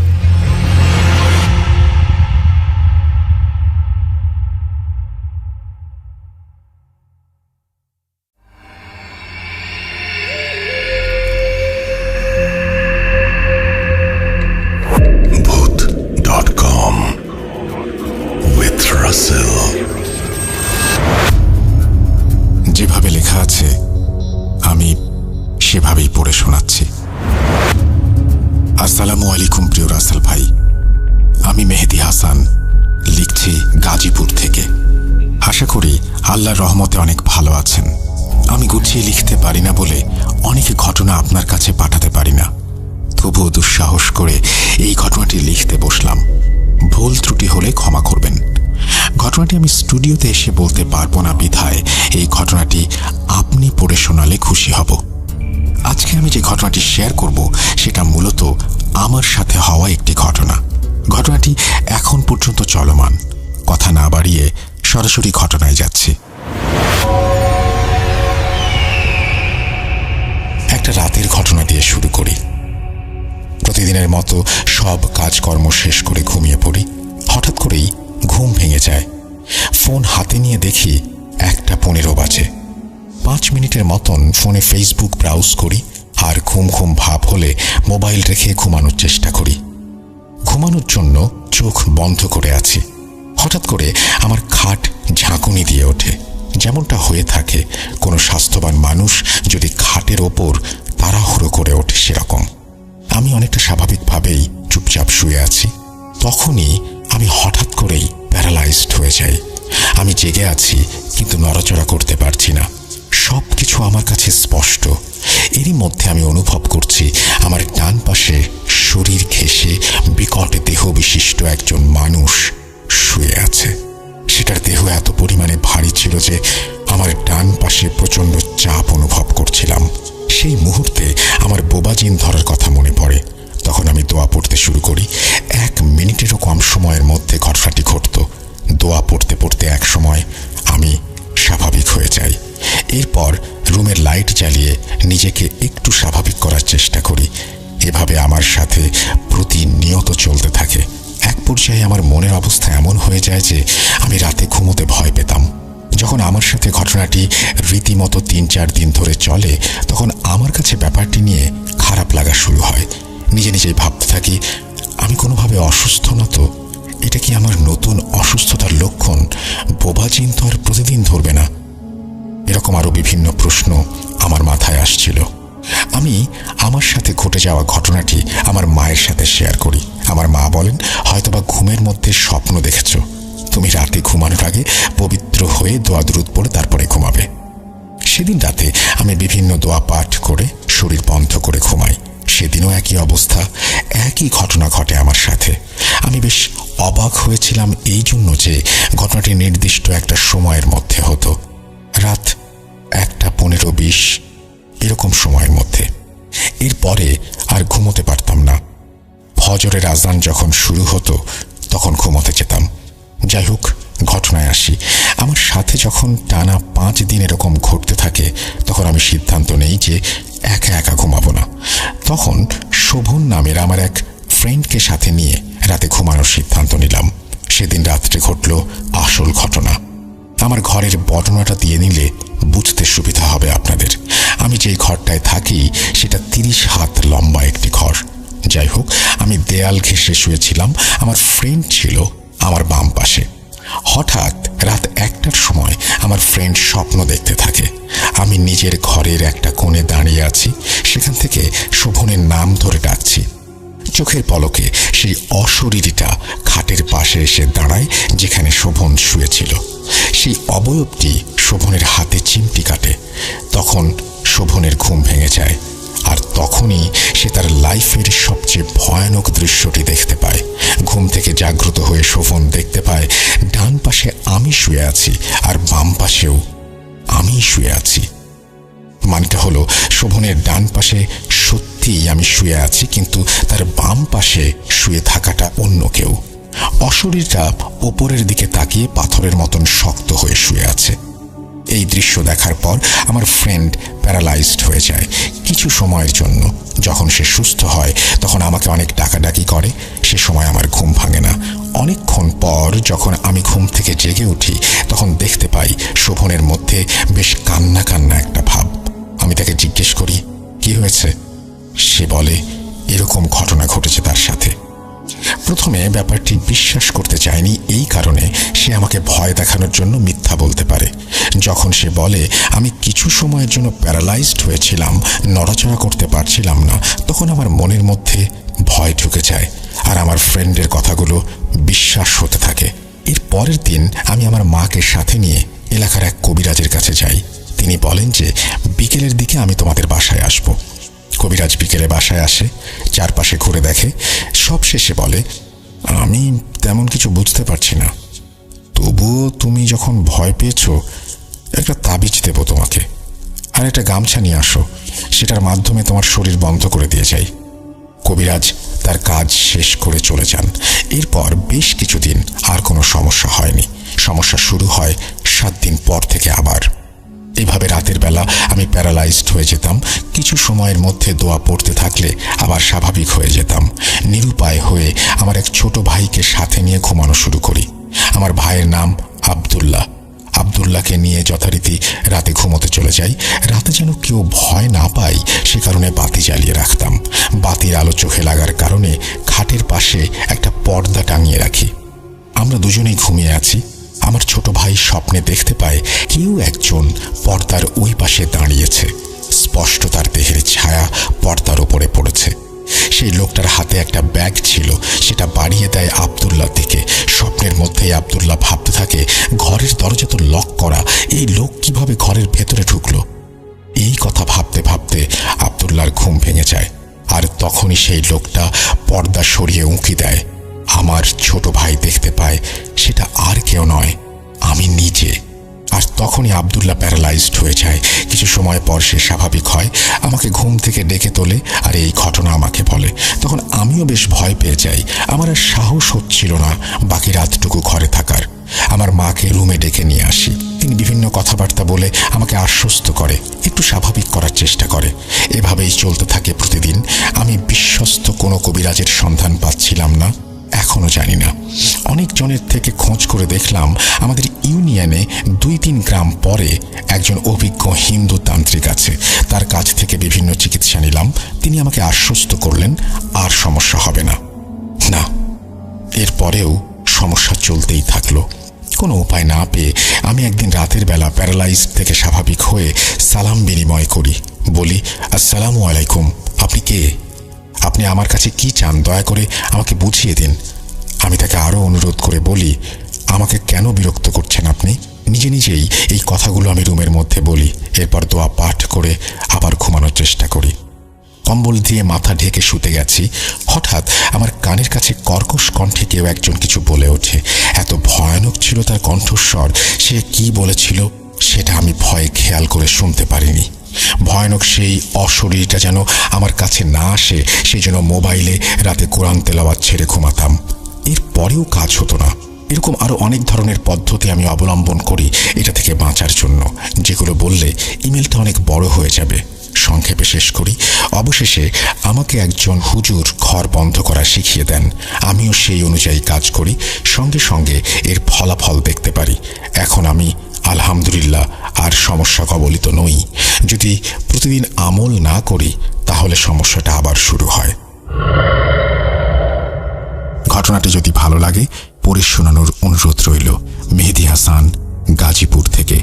[SPEAKER 1] Bhoot.com with Russell। যেভাবে লেখা আছে আমি সেভাবেই পড়ে শোনাচ্ছি। আসসালামু আলাইকুম প্রিয় রাসেল ভাই, আমি মেহেদি হাসান, লিখছি গাজীপুর থেকে। আশা করি আল্লাহর রহমতে অনেক ভালো আছেন। আমি গুছিয়ে লিখতে পারি না বলে অনেক ঘটনা আপনার কাছে পাঠাতে পারি না, তবুও দুঃসাহস করে এই ঘটনাটি লিখতে বসলাম। ভুল ত্রুটি হলে ক্ষমা করবেন। ঘটনাটি আমি স্টুডিওতে এসে বলতে পারবো না বিধায় এই ঘটনাটি আপনি পড়ে শোনালে খুশি হব। আজকে আমি যে ঘটনাটি শেয়ার করব সেটা মূলত আমার সাথে হওয়া একটি ঘটনা। ঘটনাটি এখন পর্যন্ত চলমান। কথা না বাড়িয়ে সরাসরি ঘটনায় যাচ্ছি। একটা রাতের ঘটনা দিয়ে শুরু করি। প্রতিদিনের মতো সব কাজকর্ম শেষ করে ঘুমিয়ে পড়ি। হঠাৎ করেই ঘুম ভেঙে যায়। ফোন হাতে নিয়ে দেখি 1:15 বাজে। 5 মিনিটের মতন ফোনে ফেসবুক ব্রাউজ করি, আর ঘুম ঘুম ভাব হলে মোবাইল রেখে ঘুমানোর চেষ্টা করি। ঘুমানোর জন্য চোখ বন্ধ করে আছি। হঠাৎ করে আমার খাট ঝাঁকুনি দিয়ে ওঠে, যেমনটা হয়ে থাকে কোনো স্বাস্থ্যবান মানুষ যদি খাটের ওপর তাড়াহুড়ো করে ওঠে সেরকম। আমি অনেকটা স্বাভাবিকভাবেই চুপচাপ শুয়ে আছি। তখনই আমি হঠাৎ করেই প্যারালাইজড হয়ে যাই। আমি জেগে আছি কিন্তু নড়াচড়া করতে পারছি না। সব কিছু আমার কাছে স্পষ্ট। এরই মধ্যে আমি অনুভব করছি আমার ডান পাশে শরীর ঘেঁষে বিকট দেহ বিশিষ্ট একজন মানুষ শুয়ে আছে। সেটার দেহ এত পরিমাণে ভারী ছিল যে আমার ডান পাশে প্রচণ্ড চাপ অনুভব করছিলাম। সেই মুহূর্তে আমার বোবাজিন ধরার কথা মনে পড়ে। তখন আমি দোয়া পড়তে শুরু করি। 1 মিনিটেরও কম সময়ের মধ্যে ঘটনাটি ঘটত। দোয়া পড়তে পড়তে এক সময় আমি স্বাভাবিক হয়ে যাই। এরপর রুমের লাইট জ্বালিয়ে নিজেকে একটু স্বাভাবিক করার চেষ্টা করি। এভাবে আমার সাথে প্রতিনিয়ত চলতে থাকে। এক পর্যায়ে আমার মনের অবস্থা এমন হয়ে যায় যে আমি রাতে ঘুমোতে ভয় পেতাম। যখন আমার সাথে ঘটনাটি রীতিমতো 3-4 দিন ধরে চলে, তখন আমার কাছে ব্যাপারটি নিয়ে খারাপ লাগা শুরু হয়। নিজে নিজেই ভাবতে থাকি, আমি কোনোভাবে অসুস্থ না তো? এটা কি আমার নতুন অসুস্থতার লক্ষণ? বোবাজিন তো আর প্রতিদিন ধরবে না। এরকম আরও বিভিন্ন প্রশ্ন আমার মাথায় আসছিল। আমি আমার সাথে ঘটে যাওয়া ঘটনাটি আমার মায়ের সাথে শেয়ার করি। আমার মা বলেন, হয়তোবা ঘুমের মধ্যে স্বপ্ন দেখেছ। তুমি রাতে ঘুমানোর আগে পবিত্র হয়ে দোয়া দুরূদ পড়ে তারপরে ঘুমাবে। সেদিন রাতে আমি বিভিন্ন দোয়া পাঠ করে শরীর বন্ধ করে ঘুমাই। সেদিনও একই অবস্থা, একই ঘটনা ঘটে আমার সাথে। আমি বেশ অবাক হয়েছিলাম এই জন্য যে ঘটনাটি নির্দিষ্ট একটা সময়ের মধ্যে হতো, রাত 1:15-20 এরকম সময়ের মধ্যে। এরপরে আর ঘুমোতে পারতাম না। ফজরের আজান যখন শুরু হতো তখন ঘুমোতে যেতাম। যাই হোক, ঘটনায় আসি। আমার সাথে যখন টানা 5 দিন এরকম ঘটতে থাকে তখন আমি সিদ্ধান্ত নেই যে একা একা ঘুমাবো না। তখন শোভন নামের আমার এক ফ্রেন্ডকে সাথে নিয়ে রাতে ঘুমানোর সিদ্ধান্ত নিলাম। সেদিন রাত্রে ঘটল আসল ঘটনা। আমার ঘরের বর্ণনাটা দিয়ে নিলে বুঝতে সুবিধা হবে আপনাদের। আমি যেই ঘরটায় থাকি সেটা 30 হাত লম্বা একটি ঘর। যাই হোক, আমি দেয়াল ঘেঁষে শুয়েছিলাম। আমার ফ্রেন্ড ছিল আমার বাম পাশে। হঠাৎ রাত 1টার সময় আমার ফ্রেন্ড স্বপ্ন দেখতে থাকে। আমি নিজের ঘরের একটা কোণে দাঁড়িয়ে আছি, সেখান থেকে শোভনের নাম ধরে ডাকছি। চোখের পলকে সেই অশরীরীটা খাটের পাশে এসে দাঁড়ায় যেখানে শোভন শুয়েছিল। সেই অবয়বটি শোভনের হাতে চিমটি কাটে। তখন শোভনের ঘুম ভেঙে যায়, আর তখনই সে তার লাইফের সবচেয়ে ভয়ানক দৃশ্যটি দেখতে পায়। ঘুম থেকে জাগ্রত হয়ে শোভন দেখতে পায় ডান পাশে আমি শুয়ে আছি আর বাম পাশেও আমি শুয়ে আছি। মানটা হলো, শোভনের ডান পাশে সত্যিই আমি শুয়ে আছি, কিন্তু তার বাম পাশে শুয়ে থাকাটা অন্য কেউ। অশরীরটা ওপরের দিকে তাকিয়ে পাথরের মতন শক্ত হয়ে শুয়ে আছে। এই দৃশ্য দেখার পর আমার ফ্রেন্ড প্যারালাইজড হয়ে যায় কিছু সময়ের জন্য। যখন সে সুস্থ হয় তখন আমাকে অনেক ডাকাডাকি করে। সে সময় আমার ঘুম ভাঙে না। অনেকক্ষণ পর যখন আমি ঘুম থেকে জেগে উঠি তখন দেখতে পাই শোভনের মধ্যে বেশ কান্না কান্না একটা ভাব। আমি তাকে জিজ্ঞেস করি, কি হয়েছে? সে বলে এরকম ঘটনা ঘটেছে তার সাথে। প্রথমে ব্যাপারটি বিশ্বাস করতে চায়নি, এই কারণে সে আমাকে ভয় দেখানোর জন্য মিথ্যা বলতে পারে। যখন সে বলে আমি কিছু সময়ের জন্য প্যারালাইজড হয়েছিলাম, নড়াচড়া করতে পারছিলাম না, তখন আমার মনের মধ্যে ভয় ঢুকে যায় আর আমার ফ্রেন্ডের কথাগুলো বিশ্বাস হতে থাকে। এর পরের দিন আমি আমার মাকে সাথে নিয়ে এলাকার এক কবিরাজের কাছে যাই। তিনি বলেন যে বিকেলের দিকে আমি তোমাদের বাসায় আসব। কবিরাজ বিকেলে বাসায় আসে, চারপাশে ঘুরে দেখে, সব শেষে বলে, আমি তেমন কিছু বুঝতে পারছি না, তবুও তুমি যখন ভয় পেয়েছো একটা তাবিজ দেব তোমাকে, আর একটা গামছা নিয়ে আসো, সেটার মাধ্যমে তোমার শরীর বন্ধ করে দিয়ে যাই। কবিরাজ তার কাজ শেষ করে চলে যান। এরপর বেশ কিছুদিন আর কোনো সমস্যা হয়নি। সমস্যা শুরু হয় 7 দিন পর থেকে আবার। এভাবে রাতের বেলা আমি প্যারালাইজড হয়ে যেতাম। কিছু সময়ের মধ্যে দোয়া পড়তে থাকলে আবার স্বাভাবিক হয়ে যেতাম। নিরুপায় হয়ে আমার এক ছোট ভাইকে সাথে নিয়ে ঘুমানো শুরু করি। আমার ভাইয়ের নাম আব্দুল্লাহ। আব্দুল্লাহকে নিয়ে যথারীতি রাতে ঘুমোতে চলে যাই। রাতে যেন কেউ ভয় না পায় সে কারণে বাতি জ্বালিয়ে রাখতাম। বাতির আলো চোখে লাগার কারণে খাটের পাশে একটা পর্দা টাঙিয়ে রাখি। আমরা দুজনেই ঘুমিয়ে আছি। আমার ছোট ভাই স্বপ্নে দেখতে পায় কেউ একজন পর্দার ওই পাশে দাঁড়িয়েছে। স্পষ্ট তার দেহের ছায়া পর্দার ওপরে পড়েছে। সেই লোকটার হাতে একটা ব্যাগ ছিল, সেটা বাড়িয়ে দেয় আব্দুল্লাহর দিকে। স্বপ্নের মধ্যেই আব্দুল্লাহ ভাবতে থাকে ঘরের দরজা তো লক করা, এই লোক কিভাবে ঘরের ভেতরে ঢুকলো। এই কথা ভাবতে ভাবতে আব্দুল্লাহর ঘুম ভেঙে যায়, আর তখনই সেই লোকটা পর্দা সরিয়ে উঁকি দেয়। আমার ছোট ভাই দেখতে পায় সেটা আর কেউ নয়, আমি নিজে। আর তখনই আব্দুল্লাহ প্যারালাইজড হয়ে যায়। কিছু সময় পর সে স্বাভাবিক হয়, আমাকে ঘুম থেকে ডেকে তোলে আর এই ঘটনা আমাকে বলে। তখন আমিও বেশ ভয় পেয়ে যাই। আমার আর সাহস হচ্ছিল না বাকি রাতটুকু ঘরে থাকার। আমার মাকে রুমে ডেকে নিয়ে আসি। তিনি বিভিন্ন কথাবার্তা বলে আমাকে আশ্বস্ত করে, একটু স্বাভাবিক করার চেষ্টা করে। এভাবেই চলতে থাকে প্রতিদিন। আমি বিশ্বস্ত কোনো কবিরাজের সন্ধান পাচ্ছিলাম না, এখনো জানি না। অনেকজনের থেকে খোঁজ করে দেখলাম আমাদের ইউনিয়নে 2-3 গ্রাম পরে একজন অভিজ্ঞ হিন্দু তান্ত্রিক আছে। তার কাছ থেকে বিভিন্ন চিকিৎসা নিলাম। তিনি আমাকে আশ্বস্ত করলেন আর সমস্যা হবে না। না, এরপরেও সমস্যা চলতেই থাকলো। কোনো উপায় না পেয়ে আমি একদিন রাতের বেলা প্যারালাইজ থেকে স্বাভাবিক হয়ে সালাম বিনিময় করি। বলি, আসসালামু আলাইকুম, আপনি কে? আপনি আমার কাছে কি চান? দয়া করে আমাকে বুঝিয়ে দিন। আমি তাকে আরও অনুরোধ করে বলি, আমাকে কেন বিরক্ত করছেন আপনি? নিজে নিজেই এই কথাগুলো আমি রুমের মধ্যে বলি। এরপর দোয়া পাঠ করে আবার ঘুমানোর চেষ্টা করি। কম্বল দিয়ে মাথা ঢেকে শুতে গেছি, হঠাৎ আমার কানের কাছে কর্কশ কণ্ঠে কেউ একজন কিছু বলে ওঠে। এত ভয়ানক ছিল তার কণ্ঠস্বর। সে কি বলেছিল সেটা আমি ভয়ে খেয়াল করে শুনতে পারিনি। ভয়ানক সেই অশরীরটা যেন আমার কাছে না আসে, সেই জন্য মোবাইলে রাতে কোরআন তেলাওয়াত ছেড়ে ঘুমাতাম। এরপরেও কাজ হতো না। এরকম আরও অনেক ধরনের পদ্ধতি আমি অবলম্বন করি এটা থেকে বাঁচার জন্য, যেগুলো বললে ইমেলটা অনেক বড় হয়ে যাবে। সংক্ষেপে শেষ করি, অবশেষে আমাকে একজন হুজুর ঘর বন্ধ করা শিখিয়ে দেন। আমিও সেই অনুযায়ী কাজ করি, সঙ্গে সঙ্গে এর ফলাফল দেখতে পারি। এখন আমি আলহামদুলিল্লাহ আর সমস্যা কবলিত নই। যদি প্রতিদিন আমল না করি তাহলে সমস্যাটা আবার শুরু হয়। ঘটনাটি যদি ভালো লাগে পড়ে শোনানোর অনুরোধ রইল। মেহেদী হাসান, গাজীপুর থেকে।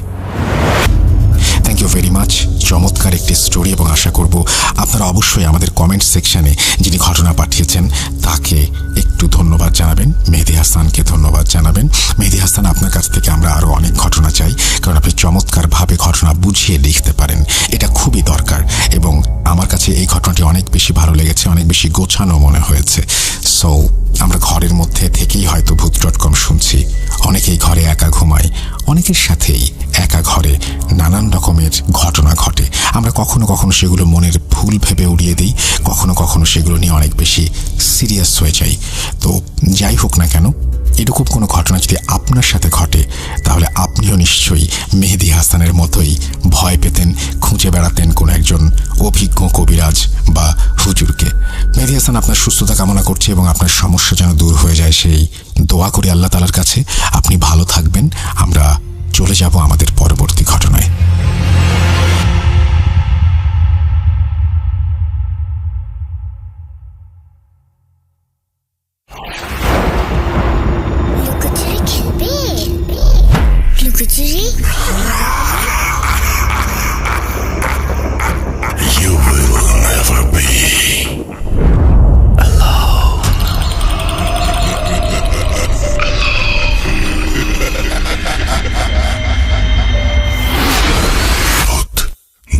[SPEAKER 1] Thank you very much. চমৎকার একটি স্টোরি, এবং আশা করব আপনারা অবশ্যই আমাদের কমেন্ট সেকশনে যিনি ঘটনা পাঠিয়েছেন তাকে একটু ধন্যবাদ জানাবেন, মেহেদী হাসানকে ধন্যবাদ জানাবেন। মেহেদী হাসান, আপনার কাছ থেকে আমরা আরও অনেক ঘটনা চাই, কারণ আপনি চমৎকারভাবে ঘটনা বুঝিয়ে লিখতে পারেন। এটা খুবই দরকার, এবং আমার কাছে এই ঘটনাটি অনেক বেশি ভালো লেগেছে, অনেক বেশি গোছানো মনে হয়েছে। সো আমরা ঘরের মধ্যে থেকেই হয়তো ভূত.com শুনছি। অনেকেই ঘরে একা ঘুমায়, অনেকের সাথেই একা ঘরে নানান রকমের ঘটনা ঘটে। আমরা কখনো কখনো সেগুলো মনের ভুল ভেবে উড়িয়ে দিই, কখনো কখনো সেগুলো নিয়ে অনেক বেশি সিরিয়াস হয়ে যাই। তো যাই হোক না কেন, এরকম কোনো ঘটনা যদি আপনার সাথে ঘটে তাহলে আপনিও নিশ্চয়ই মেহেদী হাসানের মতোই ভয় পেতেন, খুঁজে বেড়াতেন কোনো একজন অভিজ্ঞ কবিরাজ বা হুজুরকে। মেহেদী হাসান আপনার সুস্থতা কামনা করছি, এবং আপনার সমস্যা যেন দূর হয়ে যায় সেই দোয়া করি আল্লাহ তাআলার কাছে। আপনি ভালো থাকবেন। আমরা চলে যাব আমাদের পরবর্তী ঘটনায়।
[SPEAKER 3] You will never be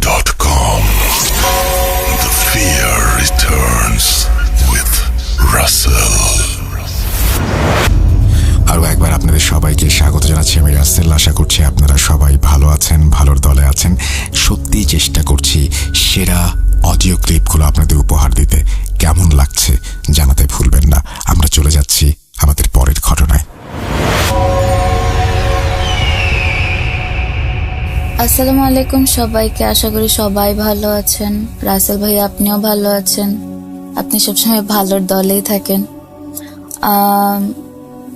[SPEAKER 3] Vote.com. The fear returns with Russell.
[SPEAKER 1] আরও একবার আপনাদের সবাইকে স্বাগত জানাচ্ছি। আমি রাসেল। আশা করছি আপনারা সবাই ভালো আছেন, ভালোর দলে আছেন। সত্যিই চেষ্টা করছি সেরা অডিও ক্লিপগুলো আপনাদের উপহার দিতে। কেমন লাগছে জানাতে ভুলবেন না। আমরা চলে যাচ্ছি আমাদের পরের ঘটনায়।
[SPEAKER 4] আসসালামু আলাইকুম সবাইকে। আশা করি সবাই ভালো আছেন। রাসেল ভাই, আপনিও ভালো আছেন। আপনি সবসময় ভালোর দলেই থাকেন।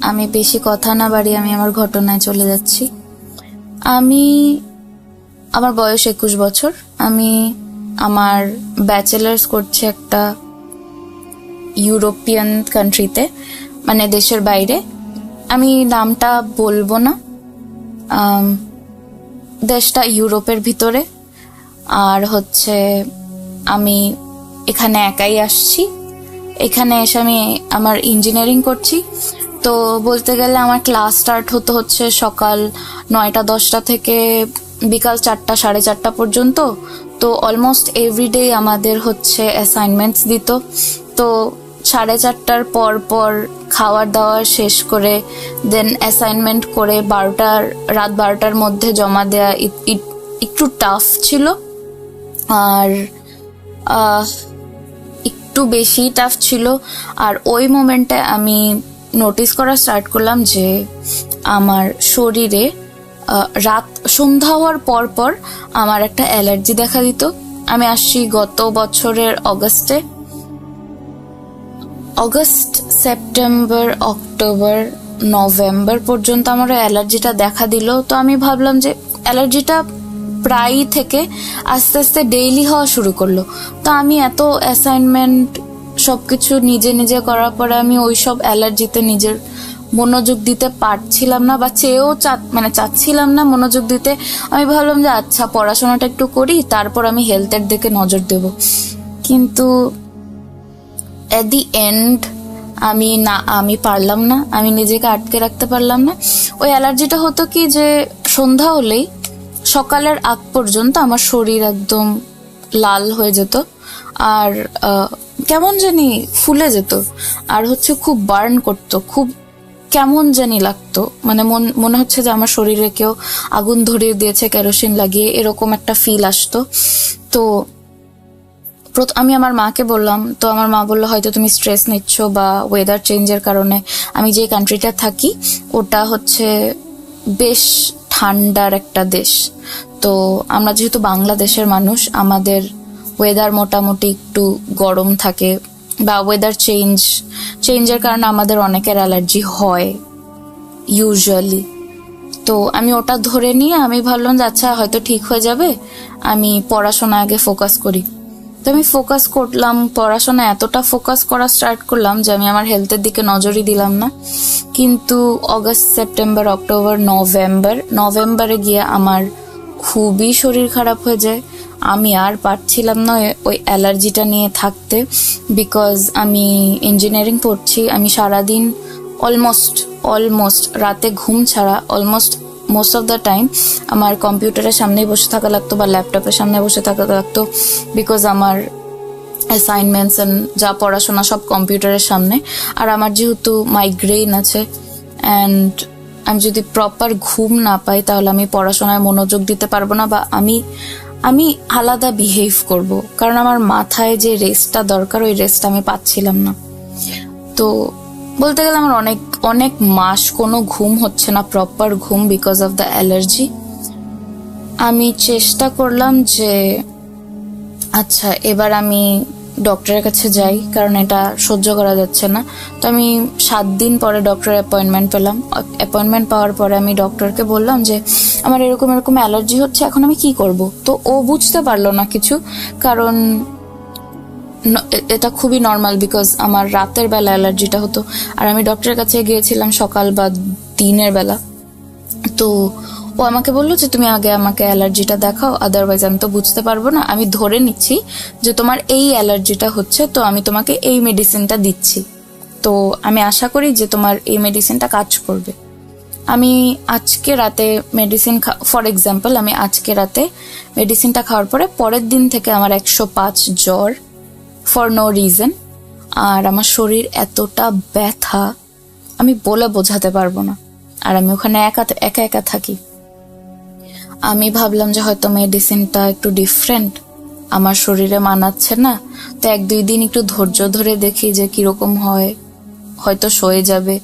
[SPEAKER 4] আমি বেশি কথা না বাড়িয়ে আমি আমার ঘটনায় চলে যাচ্ছি। আমার বয়স 21 বছর। আমি আমার ব্যাচেলার্স করছি একটা ইউরোপিয়ান কান্ট্রিতে, মানে দেশের বাইরে। আমি নামটা বলবো না। দেশটা ইউরোপের ভিতরে। আর আমি এখানে একাই আসছি। এখানে এসে আমি আমার ইঞ্জিনিয়ারিং করছি। তো বলতে গেলে আমার ক্লাস স্টার্ট হচ্ছে সকাল 9টা-10টা থেকে বিকাল 4টা 4:30 পর্যন্ত। তো অলমোস্ট এভরিডে আমাদের অ্যাসাইনমেন্টস দিত। তো 4:30টার পর খাওয়ার দাওয়ার শেষ করে দেন অ্যাসাইনমেন্ট করে রাত 12টার মধ্যে জমা দেয়া একটু টাফ ছিল, আর একটু বেশি টাফ ছিল। আর ওই মোমেন্টে আমি নোটিস করা স্টার্ট করলাম যে আমার শরীরে সন্ধ্যা হওয়ার পর আমার একটা অ্যালার্জি দেখা দিত। আমি আসছি গত বছরের অগস্ট, সেপ্টেম্বর, অক্টোবর, নভেম্বর পর্যন্ত আমার অ্যালার্জিটা দেখা দিল। তো আমি ভাবলাম যে অ্যালার্জিটা প্রায় থেকে আস্তে আস্তে ডেইলি হওয়া শুরু করলো। তো আমি এত অ্যাসাইনমেন্ট সবকিছু নিজে নিজে করার পরে আমি ওইসব অ্যালার্জিতে নিজের মনোযোগ দিতে পারছিলাম না, বা চাচ্ছিলাম না মনোযোগ দিতে। আমি ভাবলাম যে আচ্ছা, পড়াশোনাটা একটু করি, তারপর আমি হেলথের দিকে নজর দেব। কিন্তু এট দি এন্ড আমি পারলাম না, আমি নিজেকে আটকে রাখতে পারলাম না। ওই অ্যালার্জিটা হতো কি যে সন্ধ্যা হলেই সকালের আগ পর্যন্ত আমার শরীর একদম লাল হয়ে যেত, আর কেমন জানি ফুলে যেত, আর হচ্ছে খুব বার্ন করতো, খুব কেমন জানি লাগতো, মানে মনে হচ্ছে যে আমার শরীরে কেউ আগুন ধরিয়ে দিয়েছে কেরোসিন লাগিয়ে, এরকম একটা ফিল আসতো। তো আমি আমার মাকে বললাম, তো আমার মা বললো হয়তো তুমি স্ট্রেস নিচ্ছ বা ওয়েদার চেঞ্জের কারণে। আমি যে কান্ট্রিটা থাকি ওটা হচ্ছে বেশ ঠান্ডার একটা দেশ, তো আমরা যেহেতু বাংলাদেশের মানুষ, আমাদের ওয়েদার মোটামুটি একটু গরম থাকে, বা ওয়েদার চেঞ্জের কারণে আমাদের অনেকের অ্যালার্জি হয় ইউজুয়ালি। তো আমি ওটা ধরে নিয়ে আমি ভাবলাম যে আচ্ছা হয়তো ঠিক হয়ে যাবে, আমি পড়াশোনা আগে ফোকাস করি। তো আমি ফোকাস করলাম, পড়াশোনা এতটা ফোকাস করা স্টার্ট করলাম যে আমি আমার হেলথের দিকে নজরই দিলাম না। কিন্তু অগস্ট, সেপ্টেম্বর, অক্টোবর, নভেম্বরে গিয়ে আমার খুবই শরীর খারাপ হয়ে যায়। আমি আর পারছিলাম না ওই অ্যালার্জিটা নিয়ে থাকতে, বিকজ আমি ইঞ্জিনিয়ারিং পড়ছি। আমি সারাদিন অলমোস্ট রাতে ঘুম ছাড়া মোস্ট অফ দ্য টাইম আমার কম্পিউটারের সামনেই বসে থাকা লাগতো বা ল্যাপটপের সামনে বসে থাকা লাগতো, বিকজ আমার অ্যাসাইনমেন্টস যা পড়াশোনা সব কম্পিউটারের সামনে। আর আমার যেহেতু মাইগ্রেন আছে, অ্যান্ড আমি যদি প্রপার ঘুম না পাই তাহলে আমি পড়াশোনায় মনোযোগ দিতে পারবো না, বা আমি আলাদা বিহেভ করব, কারণ আমার মাথায় যে রেস্টটা দরকার ওই রেস্টটা আমি পাচ্ছিলাম না। তো বলতে গেলে আমার অনেক মাস কোনো ঘুম হচ্ছে না, প্রপার ঘুম, বিকজ অফ দ্য অ্যালার্জি। আমি চেষ্টা করলাম যে আচ্ছা এবার আমি ডক্টরের কাছে যাই, কারণ এটা সহ্য করা যাচ্ছে না। তো আমি 7 দিন পরে ডক্টরের অ্যাপয়েন্টমেন্ট পেলাম। অ্যাপয়েন্টমেন্ট পাওয়ার পরে আমি ডক্টরকে বললাম যে আমার এরকম অ্যালার্জি হচ্ছে, এখন আমি কি করব। তো ও বুঝতে পারলো না কিছু, কারণ এটা খুবই নর্মাল, বিকজ আমার রাতের বেলা অ্যালার্জিটা হতো, আর আমি ডক্টরের কাছে গিয়েছিলাম সকাল বা দিনের বেলা। তো ও আমাকে বললো যে তুমি আগে আমাকে অ্যালার্জিটা দেখাও, আদারওয়াইজ আমি তো বুঝতে পারবো না। আমি ধরে নিচ্ছি যে তোমার এই অ্যালার্জিটা হচ্ছে, তো আমি তোমাকে এই মেডিসিনটা দিচ্ছি, তো আমি আশা করি যে তোমার এই মেডিসিনটা কাজ করবে। আমি আজকে রাতে ফর এক্সাম্পল আমি আজকে রাতে মেডিসিনটা খাওয়ার পরে পরের দিন থেকে আমার 105 জ্বর, ফর নো রিজন। আর আমার শরীর এতটা ব্যথা আমি বলে বোঝাতে পারবো না। আর আমি ওখানে একা থাকি। আমি ভাবলাম যে হয়তো মেডিসিনটা একটু ডিফারেন্ট, আমার শরীরে মানাচ্ছে না, তো 1-2 দিন একটু ধৈর্য ধরে দেখি যে কিরকম হয়, হয়তো সয়ে যাবে।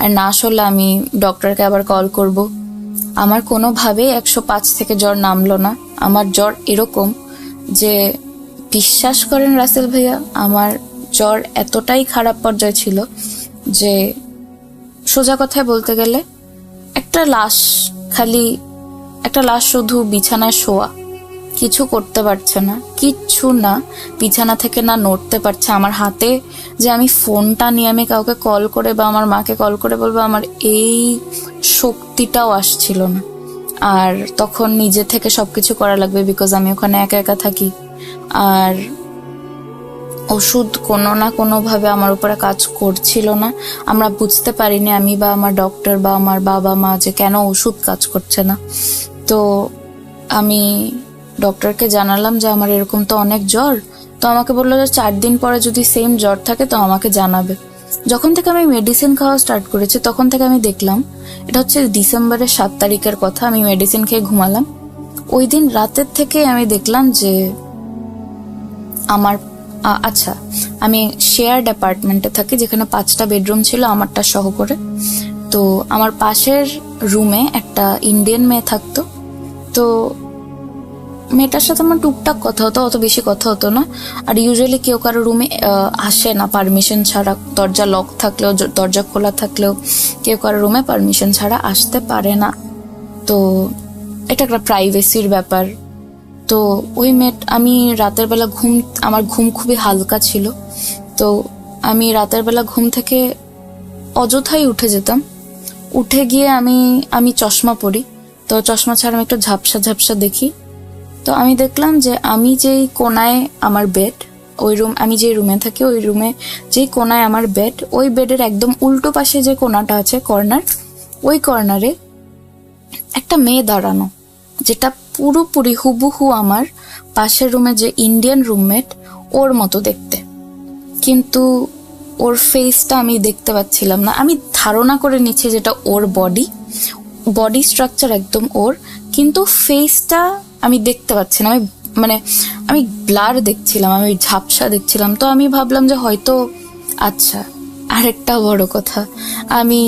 [SPEAKER 4] আর না আসলে আমি ডক্টরকে আবার কল করব। আমার কোনোভাবেই 105 থেকে জ্বর নামলো না। আমার জ্বর এরকম যে বিশ্বাস করেন রাসেল ভাইয়া, আমার জ্বর এতটাই খারাপ পর্যায়ে ছিল যে সোজা কথায় বলতে গেলে একটা লাশ শুধু বিছানায় শোয়া, কিছু করতে পারছে না, কিচ্ছু না, বিছানা থেকে না নড়তে পারছে। আমার হাতে যে আমি ফোনটা নিয়ে আমি কাউকে কল করে বা আমার মাকে কল করে বলবো, আমার এই শক্তিটাও আসছিল না। আর তখন নিজে থেকে সবকিছু করা লাগবে, বিকজ আমি ওখানে একা থাকি। আর ওষুধ কোনো না কোনোভাবে আমার উপরে কাজ করছিল না। আমরা বুঝতে পারিনি, আমি বা আমার ডক্টর বা আমার বাবা মা, যে কেন ওষুধ কাজ করছে না। তো আমি ডক্টরকে জানালাম যে আমার এরকম তো অনেক জ্বর। তো আমাকে বললো যে 4 দিন পরে যদি সেম জ্বর থাকে তো আমাকে জানাবে। যখন থেকে আমি মেডিসিন খাওয়া স্টার্ট করেছি তখন থেকে আমি দেখলাম, এটা হচ্ছে ডিসেম্বরের 7 তারিখের কথা, আমি মেডিসিন খেয়ে ঘুমালাম। ওই দিন রাতের থেকে আমি দেখলাম যে আমার আমি শেয়ার্ড অ্যাপার্টমেন্টে থাকি, যেখানে 5টা বেডরুম ছিল আমারটা সহ করে। তো আমার পাশের রুমে একটা ইন্ডিয়ান মেয়ে থাকতো। তো মেয়েটার সাথে আমার টুকটাক কথা হতো, অত বেশি কথা হতো না। আর ইউজুয়ালি কেউ কারো রুমে আসে না পারমিশন ছাড়া, দরজা লক থাকলেও দরজা খোলা থাকলেও কেউ কারো রুমে পারমিশন ছাড়া আসতে পারে না। তো এটা একটা প্রাইভেসির ব্যাপার। তো ওই আমি রাতের বেলা আমার ঘুম খুবই হালকা ছিল। তো আমি রাতের বেলা ঘুম থেকে অযথাই উঠে যেতাম। উঠে গিয়ে আমি চশমা পরি, তো চশমা ছাড়া আমি একটু ঝাপসা দেখি। তো আমি দেখলাম যে আমি যেই কোনায় আমার বেড, ওই রুম, আমি যে রুমে থাকি ওই রুমে যে কোনায় আমার বেড, ওই বেডের একদম উল্টো পাশে যে কোনাটা আছে কর্নার, ওই কর্নারে একটা মেয়ে দাঁড়ানো, যেটা পুরোপুরি হুবহু আমার পাশের রুমে যে ইন্ডিয়ান রুমমেট ওর মতো দেখতে, কিন্তু ওর ফেসটা আমি দেখতে পাচ্ছিলাম না। আমি ধারণা করে নিচ্ছি যেটা ওর বডি স্ট্রাকচার একদম ওর, কিন্তু ফেসটা আমি দেখতে পাচ্ছি না। আমি ব্লার দেখছিলাম, আমি ঝাপসা দেখছিলাম। তো আমি ভাবলাম যে হয়তো, আচ্ছা আরেকটা বড় কথা, আমি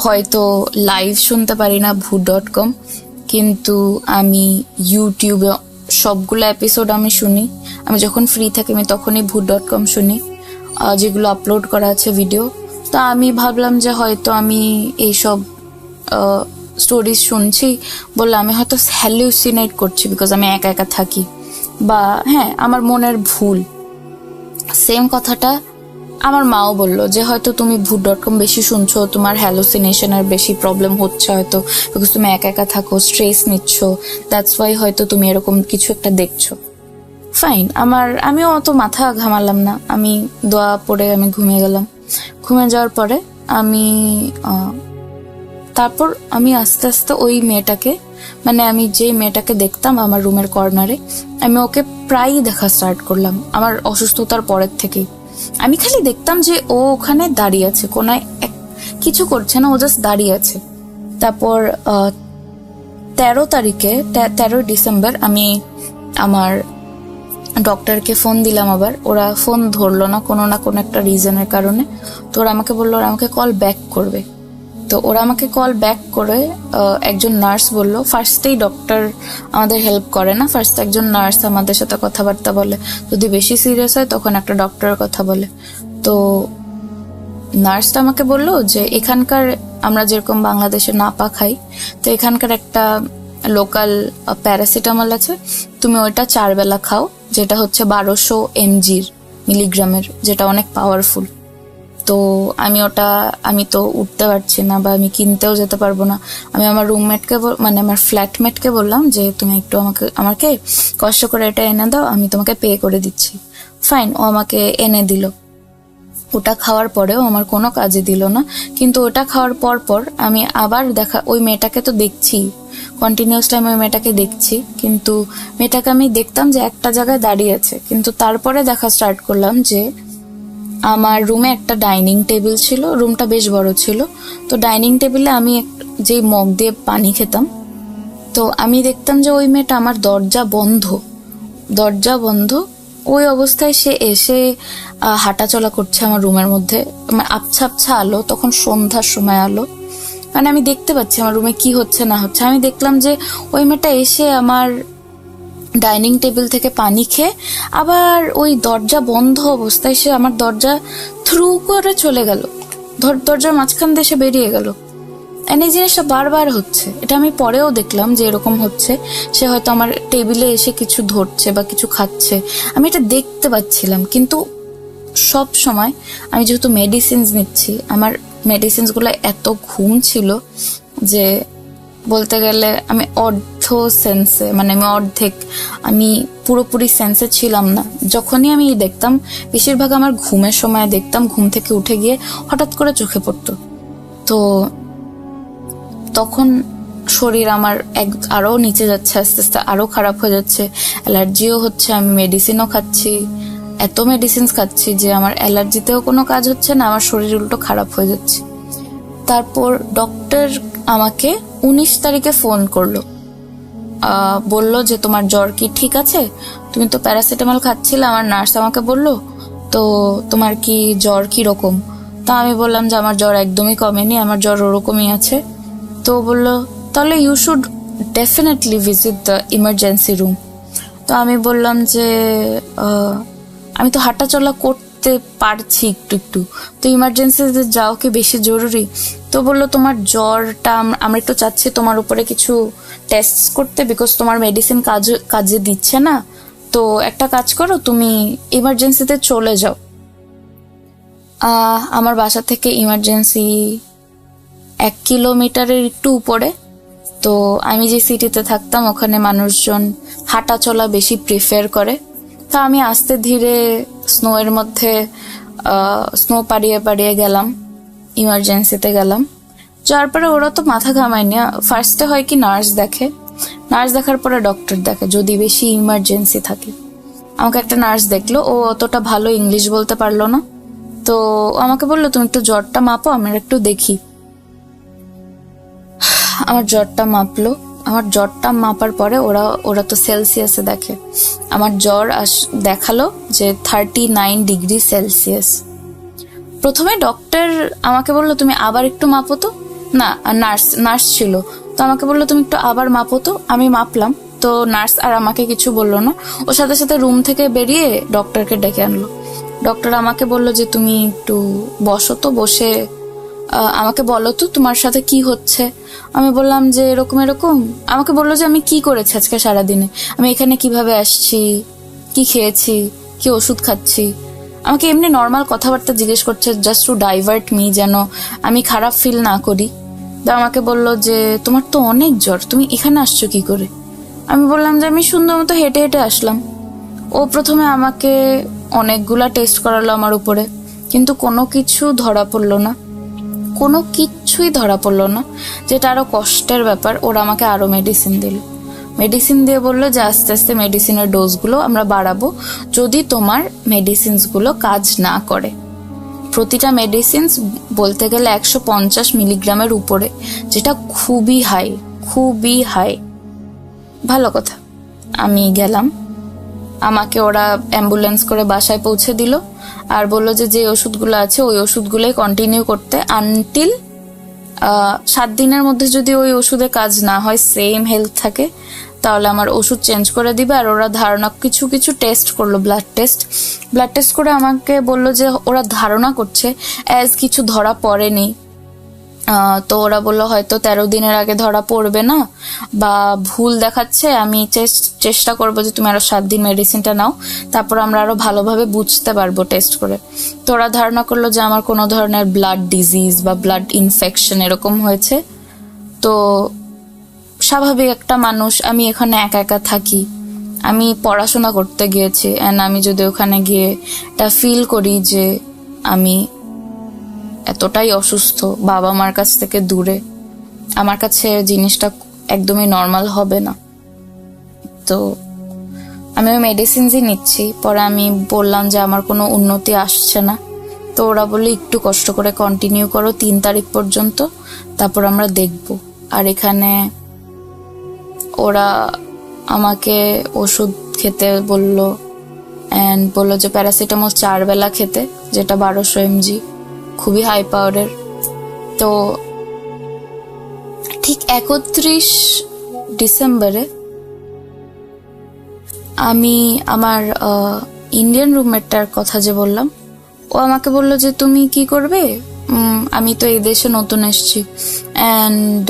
[SPEAKER 4] হয়তো লাইভ শুনতে পারি না ভূ.com, কিন্তু আমি ইউটিউবে সবগুলো এপিসোড আমি শুনি। আমি যখন ফ্রি থাকি আমি তখনই ভূ.com শুনি, যেগুলো আপলোড করা আছে ভিডিও। তো আমি ভাবলাম যে হয়তো আমি এইসব স্টোরিজ শুনছি বলে আমি হয়তো হ্যালুসিনেট করছি, বিকজ আমি একা একা থাকি, বা হ্যাঁ আমার মনের ভুল। সেম কথাটা আমার মাও বললো যে হয়তো তুমি ভূ.com বেশি শুনছো, তোমার হ্যালুসিনেশনের বেশি প্রবলেম হচ্ছে হয়তো, বিকজ তুমি একা একা থাকো, স্ট্রেস নিচ্ছ, দ্যাটস ওয়াই হয়তো তুমি এরকম কিছু একটা দেখছো। ফাইন, আমিও অত মাথা ঘামালাম না, আমি দোয়া পড়ে আমি ঘুমিয়ে গেলাম। ঘুমিয়ে যাওয়ার পরে তারপর আমি আস্তে আস্তে ওই মেয়েটাকে, আমি যে মেয়েটাকে দেখতাম আমার রুমের কর্নারে, আমি ওকে প্রায়ই দেখা স্টার্ট করলাম আমার অসুস্থতার পরের থেকেই। আমি খালি দেখতাম যে ও ওখানে দাঁড়িয়ে আছে কোনায়, কিছু করছে না, ও জাস্ট দাঁড়িয়ে আছে। তারপর 13 ডিসেম্বর আমি আমার ডক্টরকে ফোন দিলাম, আবার ওরা ফোন ধরলো না কোনো একটা রিজনের কারণে। তো ওরা আমাকে বললো ওরা আমাকে কল ব্যাক করবে। তো ওরা আমাকে কল ব্যাক করে একজন নার্স বললো, ফার্স্টেই ডক্টর আমাদের হেল্প করে না, ফার্স্ট একজন নার্স আমাদের সাথে কথাবার্তা বলে, যদি বেশি সিরিয়াস হয় তখন একটা ডক্টরের কথা বলে। তো নার্সটা আমাকে বললো যে এখানকার, আমরা যেরকম বাংলাদেশে নাপা খাই, তো এখানকার একটা লোকাল প্যারাসিটামল আছে, তুমি ওইটা 4 বেলা খাও, যেটা হচ্ছে 1200 মিলিগ্রামের, যেটা অনেক পাওয়ারফুল। তো আমি তো উঠতে পারছি না, বা আমি কিনতেও যেতে পারবো না। আমি আমার রুমমেটকে আমার ফ্ল্যাটমেটকে বললাম যে তুমি একটু আমাকে কষ্ট করে এটা এনে দাও, আমি তোমাকে পে করে দিচ্ছি। ফাইন, ও আমাকে এনে দিল। ওটা খাওয়ার পরেও আমার কোনো কাজে দিল না, কিন্তু ওটা খাওয়ার পর আমি আবার ওই মেয়েটাকে তো দেখছি, কন্টিনিউয়াস টাইম ওই মেয়েটাকে দেখছি, কিন্তু মেয়েটাকে আমি দেখতাম যে একটা জায়গায় দাঁড়িয়ে আছে। কিন্তু তারপরে দেখা স্টার্ট করলাম যে আমার রুমে একটা ডাইনিং টেবিল ছিল, রুমটা বেশ বড় ছিল। তো ডাইনিং টেবিলে আমি যেই মগ দিয়ে পানি খেতাম, তো আমি দেখতাম যে ওই মেয়েটা আমার দরজা বন্ধ, ওই অবস্থায় সে এসে হাঁটাচলা করছে আমার রুমের মধ্যে। আবছা আলো, তখন সন্ধ্যার সময় আলো, আমি দেখতে পাচ্ছি আমার রুমে কি হচ্ছে না হচ্ছে। আমি দেখলাম যে ওই মেয়েটা এসে আমার ডাইনিং টেবিল থেকে পানি খেয়ে আবার ওই দরজা বন্ধ অবস্থায় সে আমার দরজা থ্রু করে চলে গেল, দরজার মাঝখান দিয়ে সে বেরিয়ে গেল। এই জিনিসটা বারবার হচ্ছে, এটা আমি পরেও দেখলাম যে এরকম হচ্ছে। সে হয়তো আমার টেবিলে এসে কিছু ধরছে বা কিছু খাচ্ছে, আমি এটা দেখতে পাচ্ছিলাম। কিন্তু সব সময় আমি যেহেতু মেডিসিনস নিচ্ছি, আমার মেডিসিনস গুলো এত ঘুম ছিল যে বলতে গেলে আমি আমি পুরোপুরি সেন্সে ছিলাম না। যখনই আমি দেখতাম, বেশিরভাগ আমার ঘুমের সময় দেখতাম, ঘুম থেকে উঠে গিয়ে হঠাৎ করে চোখে পড়তো। তো তখন শরীর আমার আরো নিচে যাচ্ছে, আস্তে আস্তে আরো খারাপ হয়ে যাচ্ছে, অ্যালার্জিও হচ্ছে, আমি মেডিসিনও খাচ্ছি, এত মেডিসিন খাচ্ছি যে আমার অ্যালার্জিতেও কোনো কাজ হচ্ছে না, আমার শরীর উল্টো খারাপ হয়ে যাচ্ছে। তারপর ডক্টর আমাকে 19 তারিখে ফোন করলো, বলল যে তোমার জ্বর কি ঠিক আছে? তুমি তো প্যারাসিটামল খাচ্ছিলে, আমার নার্স আমাকে বললো, তো তোমার কি জ্বর কি রকম? তা আমি বললাম যে আমার জ্বর একদমই কমেনি, আমার জ্বর ওরকমই আছে। তো বললো তাহলে you should definitely visit the emergency room. তো আমি বললাম যে আমি তো হাঁটাচলা করতে পারছি একটু, তো ইমার্জেন্সিতে যাও কি বেশি জরুরি? তো বললো তোমার জ্বরটা আমরা একটু চাচ্ছি তোমার উপরে কিছু টেস্ট করতে, বিকজ তোমার মেডিসিন কাজে দিচ্ছে না। তো একটা কাজ করো, তুমি ইমার্জেন্সিতে চলে যাও। আমার বাসা থেকে ইমার্জেন্সি 1 কিলোমিটারের একটু উপরে। তো আমি যে সিটিতে থাকতাম ওখানে মানুষজন হাঁটা চলা বেশি প্রিফার করে, তা আমি আস্তে ধীরে স্নোয়ের মধ্যে স্নো পাড়িয়ে পাড়িয়ে গেলাম, ইমার্জেন্সিতে গেলাম। যার পরে ওরা তো মাথা ঘামায়নি, ফার্স্টে হয় কি নার্স দেখে, নার্স দেখার পরে ডক্টর দেখে যদি বেশি ইমার্জেন্সি থাকে। আমাকে একটা নার্স দেখলো, ও অতটা ভালো ইংলিশ বলতে পারলো না, তো আমাকে বললো তুমি একটু জ্বরটা মাপো, আমি একটু দেখি। আমার জ্বরটা মাপলো, আমার জ্বরটা মাপার পরে ওরা তো সেলসিয়াসে দেখে, আমার জ্বর দেখালো যে 39 ডিগ্রি সেলসিয়াস। প্রথমে ডক্টর আমাকে বললো তুমি আবার একটু মাপো তো, না নার্স ছিল, তো আমাকে বললো তুমি একটু আবার মাপো তো। আমি মাপলাম, তো নার্স আর আমাকে কিছু বললো না, ওর সাথে সাথে রুম থেকে বেরিয়ে ডক্টরকে ডেকে আনলো। ডক্টর আমাকে বললো যে তুমি একটু বসো তো, বসে আমাকে বলো তো তোমার সাথে কি হচ্ছে। আমি বললাম যে এরকম এরকম। আমাকে বললো যে আমি কি করেছি আজকে সারাদিনে, আমি এখানে কিভাবে আসছি, কি খেয়েছি, কি ওষুধ খাচ্ছি। আমাকে এমনি নর্মাল কথাবার্তা জিজ্ঞেস করছে, জাস্ট টু ডাইভার্ট মি, যেন আমি খারাপ ফিল না করি। তো আমাকে বললো যে তোমার তো অনেক জ্বর, তুমি এখানে আসছো কি করে। আমি বললাম যে আমি সুন্দর মতো হেঁটে হেঁটে আসলাম। ও প্রথমে আমাকে অনেকগুলা টেস্ট করালো আমার উপরে, কিন্তু কোনো কিছু ধরা পড়লো না, কোনো কিচ্ছুই ধরা পড়লো না। যেটা আরো কষ্টের ব্যাপার, ওরা আমাকে আরো মেডিসিন দিল। মেডিসিন দিয়ে বললো যে আস্তে আস্তে মেডিসিনের ডোজগুলো আমরা বাড়াবো যদি তোমার মেডিসিনসগুলো কাজ না করে। প্রতিটা মেডিসিনস বলতে গেলে 150 মিলিগ্রামের উপরে, যেটা খুবই হাই, খুবই হাই। ভালো কথা, আমি গেলাম, আমাকে ওরা অ্যাম্বুলেন্স করে বাসায় পৌঁছে দিল আর বললো যে ওষুধগুলো আছে ওই ওষুধগুলোই কন্টিনিউ করতে আনটিল 7 দিনের মধ্যে যদি ওই ওষুধে কাজ না হয়, সেম হেলথ থাকে, তাহলে আমার ওষুধ চেঞ্জ করে দিবে। আর ওরা ধারণা কিছু কিছু টেস্ট করলো, ব্লাড টেস্ট করে আমাকে বললো যে ওরা ধারণা করছে অ্যাজ কিছু ধরা পড়েনি। তো ওরা বললো হয়তো 13 দিনের আগে ধরা পড়বে না বা ভুল দেখাচ্ছে, আমি চেষ্টা করবো যে তুমি আরো 7 দিন মেডিসিনটা নাও, তারপর আমরা আরো ভালোভাবে বুঝতে পারবো টেস্ট করে। তো ওরা ধারণা করলো যে আমার কোনো ধরনের ব্লাড ডিজিজ বা ব্লাড ইনফেকশন এরকম হয়েছে। তো স্বাভাবিক একটা মানুষ, আমি এখানে একা একা থাকি, আমি পড়াশোনা করতে গিয়েছি, অ্যান্ড আমি যদি ওখানে গিয়ে এটা ফিল করি যে আমি এতটাই অসুস্থ, বাবা মার কাছ থেকে দূরে, আমার কাছে জিনিসটা একদমই নর্মাল হবে না। তো আমি ওই মেডিসিনসই নিচ্ছি। পরে আমি বললাম যে আমার কোনো উন্নতি আসছে না, তো ওরা বললো একটু কষ্ট করে কন্টিনিউ করো 3 তারিখ পর্যন্ত, তারপর আমরা দেখব। আর এখানে ওরা আমাকে ওষুধ খেতে বললো, অ্যান্ড বললো যে প্যারাসিটামল 4 বেলা খেতে, যেটা 1200 mg, খুবই হাই পাওয়ারের। তো ঠিক 31 ডিসেম্বরে আমি আমার ইন্ডিয়ান রুমমেটটার কথা যে বললাম, ও আমাকে বললো যে তুমি কি করবে, আমি তো এই দেশে নতুন এসেছি, অ্যান্ড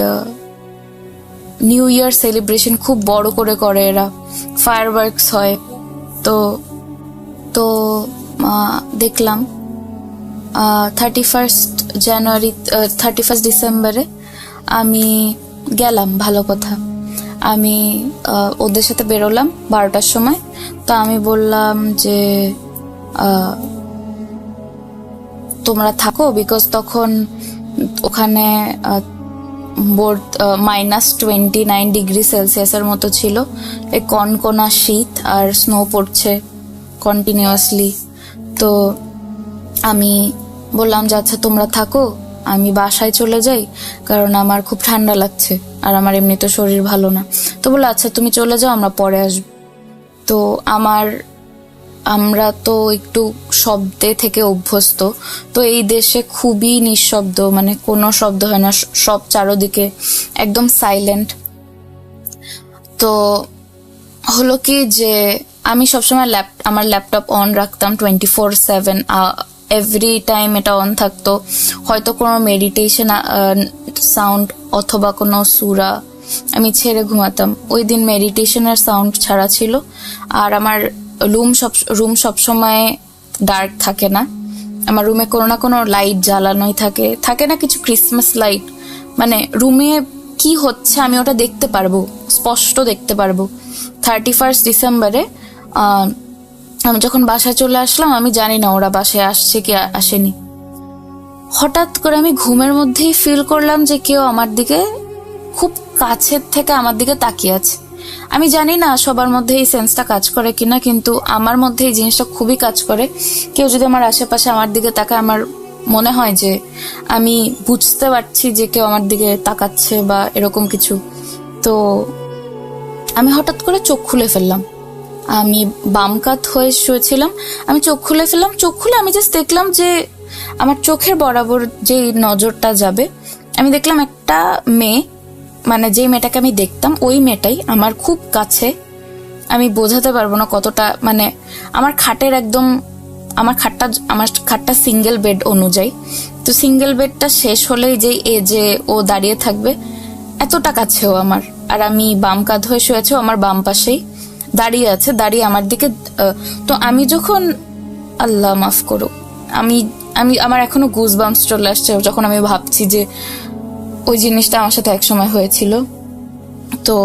[SPEAKER 4] নিউ ইয়ার সেলিব্রেশন খুব বড় করে করে এরা, ফায়ারওয়ার্কস হয়। তো তো দেখলাম 31 ডিসেম্বরে আমি গেলাম। ভালো কথা, আমি ওদের সাথে বেরোলাম 12টার সময়। তো আমি বললাম যে তোমরা থাকো, বিকজ তখন ওখানে -29 ডিগ্রি সেলসিয়াসের মতো ছিল, এই কনকনা শীত আর স্নো পড়ছে কন্টিনিউয়াসলি। তো আমি বললাম যে আচ্ছা তোমরা থাকো, আমি বাসায় চলে যাই, কারণ আমার খুব ঠান্ডা লাগছে আর আমার এমনিতে শরীর ভালো না। তো বললো আচ্ছা তুমি চলে যাও, আমরা পরে আসবো। তো আমরা তো একটু শব্দে থেকে অভ্যস্ত, তো এই দেশে খুবই নিঃশব্দ, মানে কোনো শব্দ হয় না, সব চারোদিকে একদম সাইলেন্ট। তো হলো কি যে আমি সবসময় আমার ল্যাপটপ অন রাখতাম 24/7, এভরি টাইম এটা অন থাকতো। হয়তো কোনো মেডিটেশন সাউন্ড অথবা কোনো সূরা আমি ছেড়ে ঘুমাতাম। ওই দিন মেডিটেশনের সাউন্ড ছাড়া ছিল। আর আমার রুম সবসময় ডার্ক থাকে না, আমার রুমে কোনো না কোনো লাইট জ্বালানোই থাকে না কিছু ক্রিসমাস লাইট, মানে রুমে কি হচ্ছে আমি ওটা দেখতে পারবো, স্পষ্ট দেখতে পারবো। 31 ডিসেম্বরে আমি যখন বাসায় চলে আসলাম, আমি জানি না ওরা বাসায় আসছে কি আসেনি। হঠাৎ করে আমি ঘুমের মধ্যেই ফিল করলাম যে কেউ আমার দিকে খুব কাছের থেকে আমার দিকে তাকিয়ে আছে। আমি জানি না সবার মধ্যে এই সেন্সটা কাজ করে কিনা, কিন্তু আমার মধ্যে এই জিনিসটা খুবই কাজ করে। কেউ যদি আমার আশেপাশে আমার দিকে তাকায়, আমার মনে হয় যে আমি বুঝতে পারছি যে কেউ আমার দিকে তাকাচ্ছে বা এরকম কিছু। তো আমি হঠাৎ করে চোখ খুলে ফেললাম। আমি বাম কাত হয়ে শুয়েছিলাম, আমি চোখ খুলে ফেললাম। চোখ খুলে আমি জাস্ট দেখলাম যে আমার চোখের বরাবর যে নজরটা যাবে, আমি দেখলাম একটা মেয়ে, মানে যে মেয়েটাকে আমি দেখতাম ওই মেয়েটাই আমার খুব কাছে। আমি বোঝাতে পারবো না কতটা, মানে আমার খাটের একদম, আমার খাটটা সিঙ্গেল বেড অনুযায়ী, তো সিঙ্গেল বেডটা শেষ হলেই যে ও দাঁড়িয়ে থাকবে, এতটা কাছেও আমার। আর আমি বাম কাঁধ হয়ে শুয়েছে, আমার বাম পাশেই দাঁড়িয়ে আছে, দাঁড়িয়ে আমার দিকে। তো আমি যখন, আল্লাহ মাফ করো, আমার এখনো গুজ বাম্পস চলে আসছে যখন আমি ভাবছি যে ওই জিনিসটা আমার সাথে একসময় হয়েছিল। তো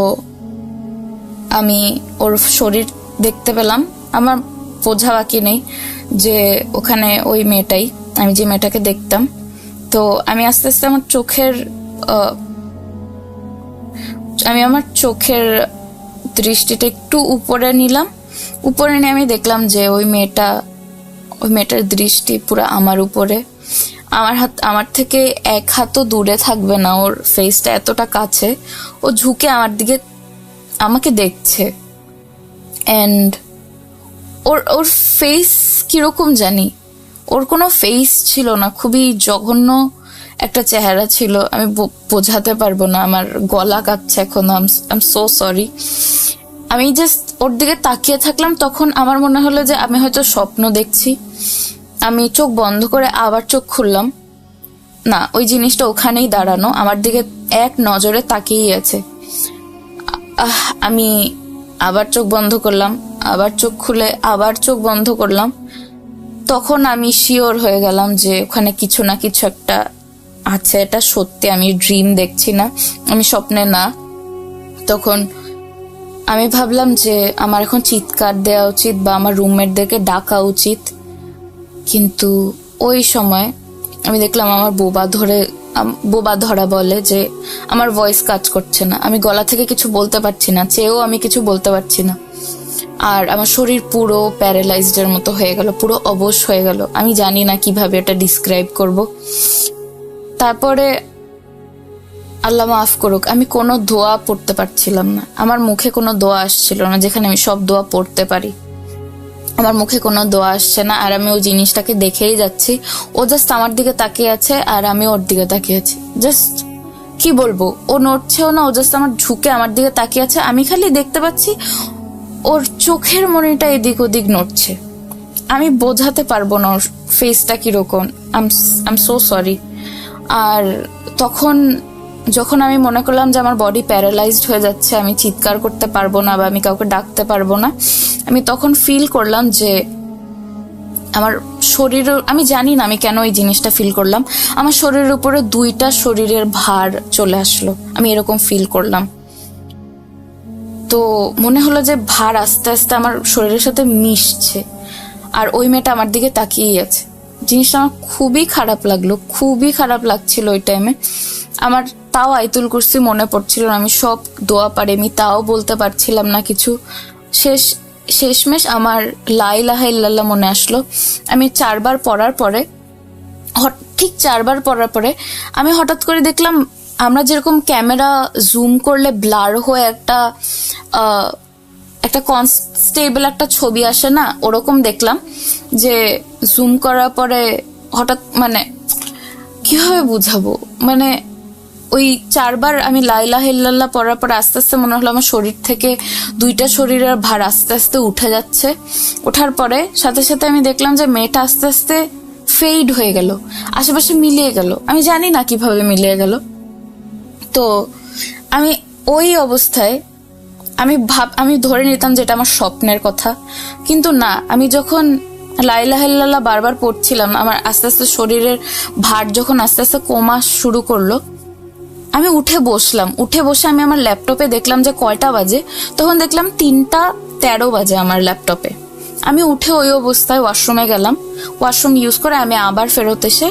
[SPEAKER 4] আমি ওর শরীর দেখতে পেলাম, আমার বোঝা বাকি নেই যে ওখানে ওই মেয়েটাই, আমি যে মেয়েটাকে দেখতাম। তো আমি আস্তে আস্তে আমার চোখের দৃষ্টিটা একটু উপরে নিলাম। উপরে নিয়ে আমি দেখলাম যে ওই মেয়েটার দৃষ্টি পুরো আমার উপরে। আমার থেকে এক হাতও দূরে থাকবে না, ওর ফেসটা এতটা কাছে। ও ঝুঁকে আমাকে দেখছে। এন্ড ওর ফেস কিরকম জানি, ওর কোনো ফেস ছিল না, খুবই জঘন্য একটা চেহারা ছিল। আমি বোঝাতে পারবো না, আমার গলা কাঁপছে এখন। I am so sorry. আমি জাস্ট ওর দিকে তাকিয়ে থাকলাম। তখন আমার মনে হলো যে আমি হয়তো স্বপ্ন দেখছি। আমি চোখ বন্ধ করে আবার চোখ খুললাম, না, ওই জিনিসটা ওখানেই দাঁড়ানো, আমার দিকে এক নজরে তাকিয়েই আছে। আমি আবার চোখ বন্ধ করলাম, আবার চোখ খুলে আবার চোখ বন্ধ করলাম। তখন আমি শিওর হয়ে গেলাম যে ওখানে কিছু না কিছু একটা আছে, এটা সত্যি, আমি ড্রিম দেখছি না, আমি স্বপ্নে না। তখন আমি ভাবলাম যে আমার এখন চিৎকার দেওয়া উচিত বা আমার রুমমেটদেরকে ডাকা উচিত, কিন্তু ওই সময় আমি দেখলাম আমার বোবা ধরা বলে যে আমার ভয়েস কাজ করছে না, আমি গলা থেকে কিছু বলতে পারছি না, চেয়েও আমি কিছু বলতে পারছি না। আর আমার শরীর পুরো প্যারালাইজড মতো হয়ে গেল, পুরো অবশ হয়ে গেল। আমি জানি না কিভাবে এটা ডিসক্রাইব করব। তারপরে আল্লাহ মাফ করুক, আমি কোনো দোয়া পড়তে পারছিলাম না, আমার মুখে কোনো দোয়া আসছিল না, যেখানে আমি সব দোয়া পড়তে পারি। আমার মুখে কোনো দোয়া আসছে না, আর আমি ওই জিনিসটাকে দেখেই যাচ্ছি। ও জাস্ট আমার দিকে তাকিয়ে আছে আর আমি ওর দিকে তাকিয়ে আছি। জাস্ট কি বলবো, ও নড়ছেও না, ও জাস্ট আমার ঝুঁকে আমার দিকে তাকিয়ে আছে। আমি খালি দেখতে পাচ্ছি ওর চোখের মনিটা এদিক ওদিক নড়ছে। আমি বোঝাতে পারবো না ওর ফেসটা কিরকম। I am so sorry. আর তখন যখন আমি মনে করলাম যে আমার বডি প্যারালাইজড হয়ে যাচ্ছে, আমি চিৎকার করতে পারবো না বা আমি কাউকে ডাকতে পারবো না, আমি তখন ফিল করলাম যে আমার শরীর, আমি জানি না আমি কেন এই জিনিসটা ফিল করলাম, আমার শরীরের উপরে দুইটা শরীরের ভার চলে আসলো, আমি এরকম ফিল করলাম। তো মনে হলো যে ভার আস্তে আস্তে আমার শরীরের সাথে মিশছে, আর ওই মেয়েটা আমার দিকে তাকিয়েই আছে। জিনিসটা আমার খুবই খারাপ লাগলো, খুবই খারাপ লাগছিল ওই টাইমে। আমার তাও আয়াতুল কুরসি মনে পড়ছিল না, আমি সব দোয়া পারি, আমি তাও বলতে পারছিলাম না কিছু। শেষমেশ আমার লা ইলাহা ইল্লাল্লাহ মনে আসলো। আমি 4 বার পড়ার পরে, ঠিক 4 বার পড়ার পরে আমি হঠাৎ করে দেখলাম, আমরা যেরকম ক্যামেরা জুম করলে ব্লার হয়ে একটা কনস্টেবল একটা ছবি আসে না, ওরকম দেখলাম যে জুম করার পরে হঠাৎ, মানে কিভাবে বুঝাবো, মানে ওই 4 বার আমি লা ইলাহা ইল্লাল্লাহ পড়ার পর আস্তে আস্তে মনে হলো আমার শরীর থেকে দুইটা শরীরের ভার আস্তে আস্তে উঠে যাচ্ছে। ওঠার পরে সাথে সাথে আমি দেখলাম যে মেয়েটা আস্তে আস্তে ফেড হয়ে গেল, আশেপাশে মিলিয়ে গেল। আমি জানি না কিভাবে মিলিয়ে গেল। তো আমি ওই অবস্থায় আমি ধরে নিতাম যে এটা আমার স্বপ্নের কথা, কিন্তু না, আমি যখন লা ইলাহা ইল্লাল্লাহ বারবার পড়ছিলাম, আমার আস্তে আস্তে শরীরের ভার যখন আস্তে আস্তে কমা শুরু করলো, আমি উঠে বসে আমি আমার ল্যাপটপে দেখলাম যে কয়টা বাজে। তখন দেখলাম 3টা 13 বাজে আমার ল্যাপটপে। আমি উঠে ওই অবস্থায় ওয়াশরুমে গেলাম, ওয়াশরুম ইউজ করে আমি আবার ফেরত এসে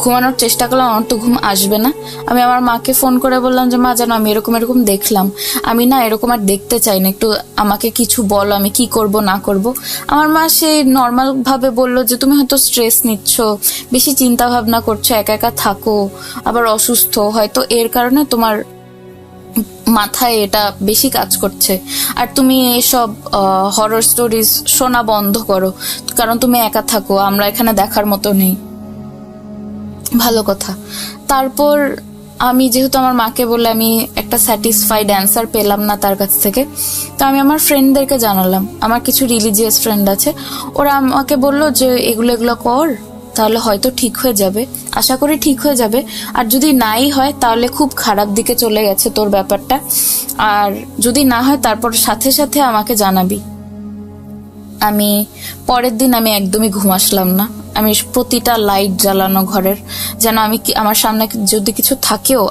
[SPEAKER 4] ঘুমানোর চেষ্টা করলাম। আমার তো ঘুম আসবে না। আমি আমার মাকে ফোন করে বললাম যে মা, জানো আমি এরকম এরকম দেখলাম, আমি না এরকম আর দেখতে চাই না, একটু আমাকে কিছু বলো, আমি কি করব না করব। আমার মা সেই নর্মাল ভাবে বলল যে তুমি হয়তো স্ট্রেস নিচ্ছ, বেশি চিন্তা ভাবনা করছো, একা একা থাকো, আবার অসুস্থ, হয়তো এর কারণে তোমার মাথায় এটা বেশি কাজ করছে, আর তুমি এসব হরর স্টোরিজ শোনা বন্ধ করো, কারণ তুমি একা থাকো, আমরা এখানে দেখার মতো নেই। ভালো কথা। তারপর আমি যেহেতু আমার মাকে বলে আমি একটা স্যাটিসফাইড অ্যান্সার পেলাম না তার কাছ থেকে, তো আমি আমার ফ্রেন্ডদেরকে জানালাম। আমার কিছু রিলিজিয়াস ফ্রেন্ড আছে, ওরা আমাকে বললো যে এগুলো কর, তাহলে হয়তো ঠিক হয়ে যাবে, আশা করি ঠিক হয়ে যাবে, আর যদি নাই হয় তাহলে খুব খারাপ দিকে চলে গেছে তোর ব্যাপারটা, আর যদি না হয় তারপর সাথে সাথে আমাকে জানাবি। আমি পরের দিন আমি একদমই ঘুম আসলাম না। আমি প্রতিটা লাইট জ্বালানো ঘরের, যেন আমি আমার সামনে যদি কিছু থাকেও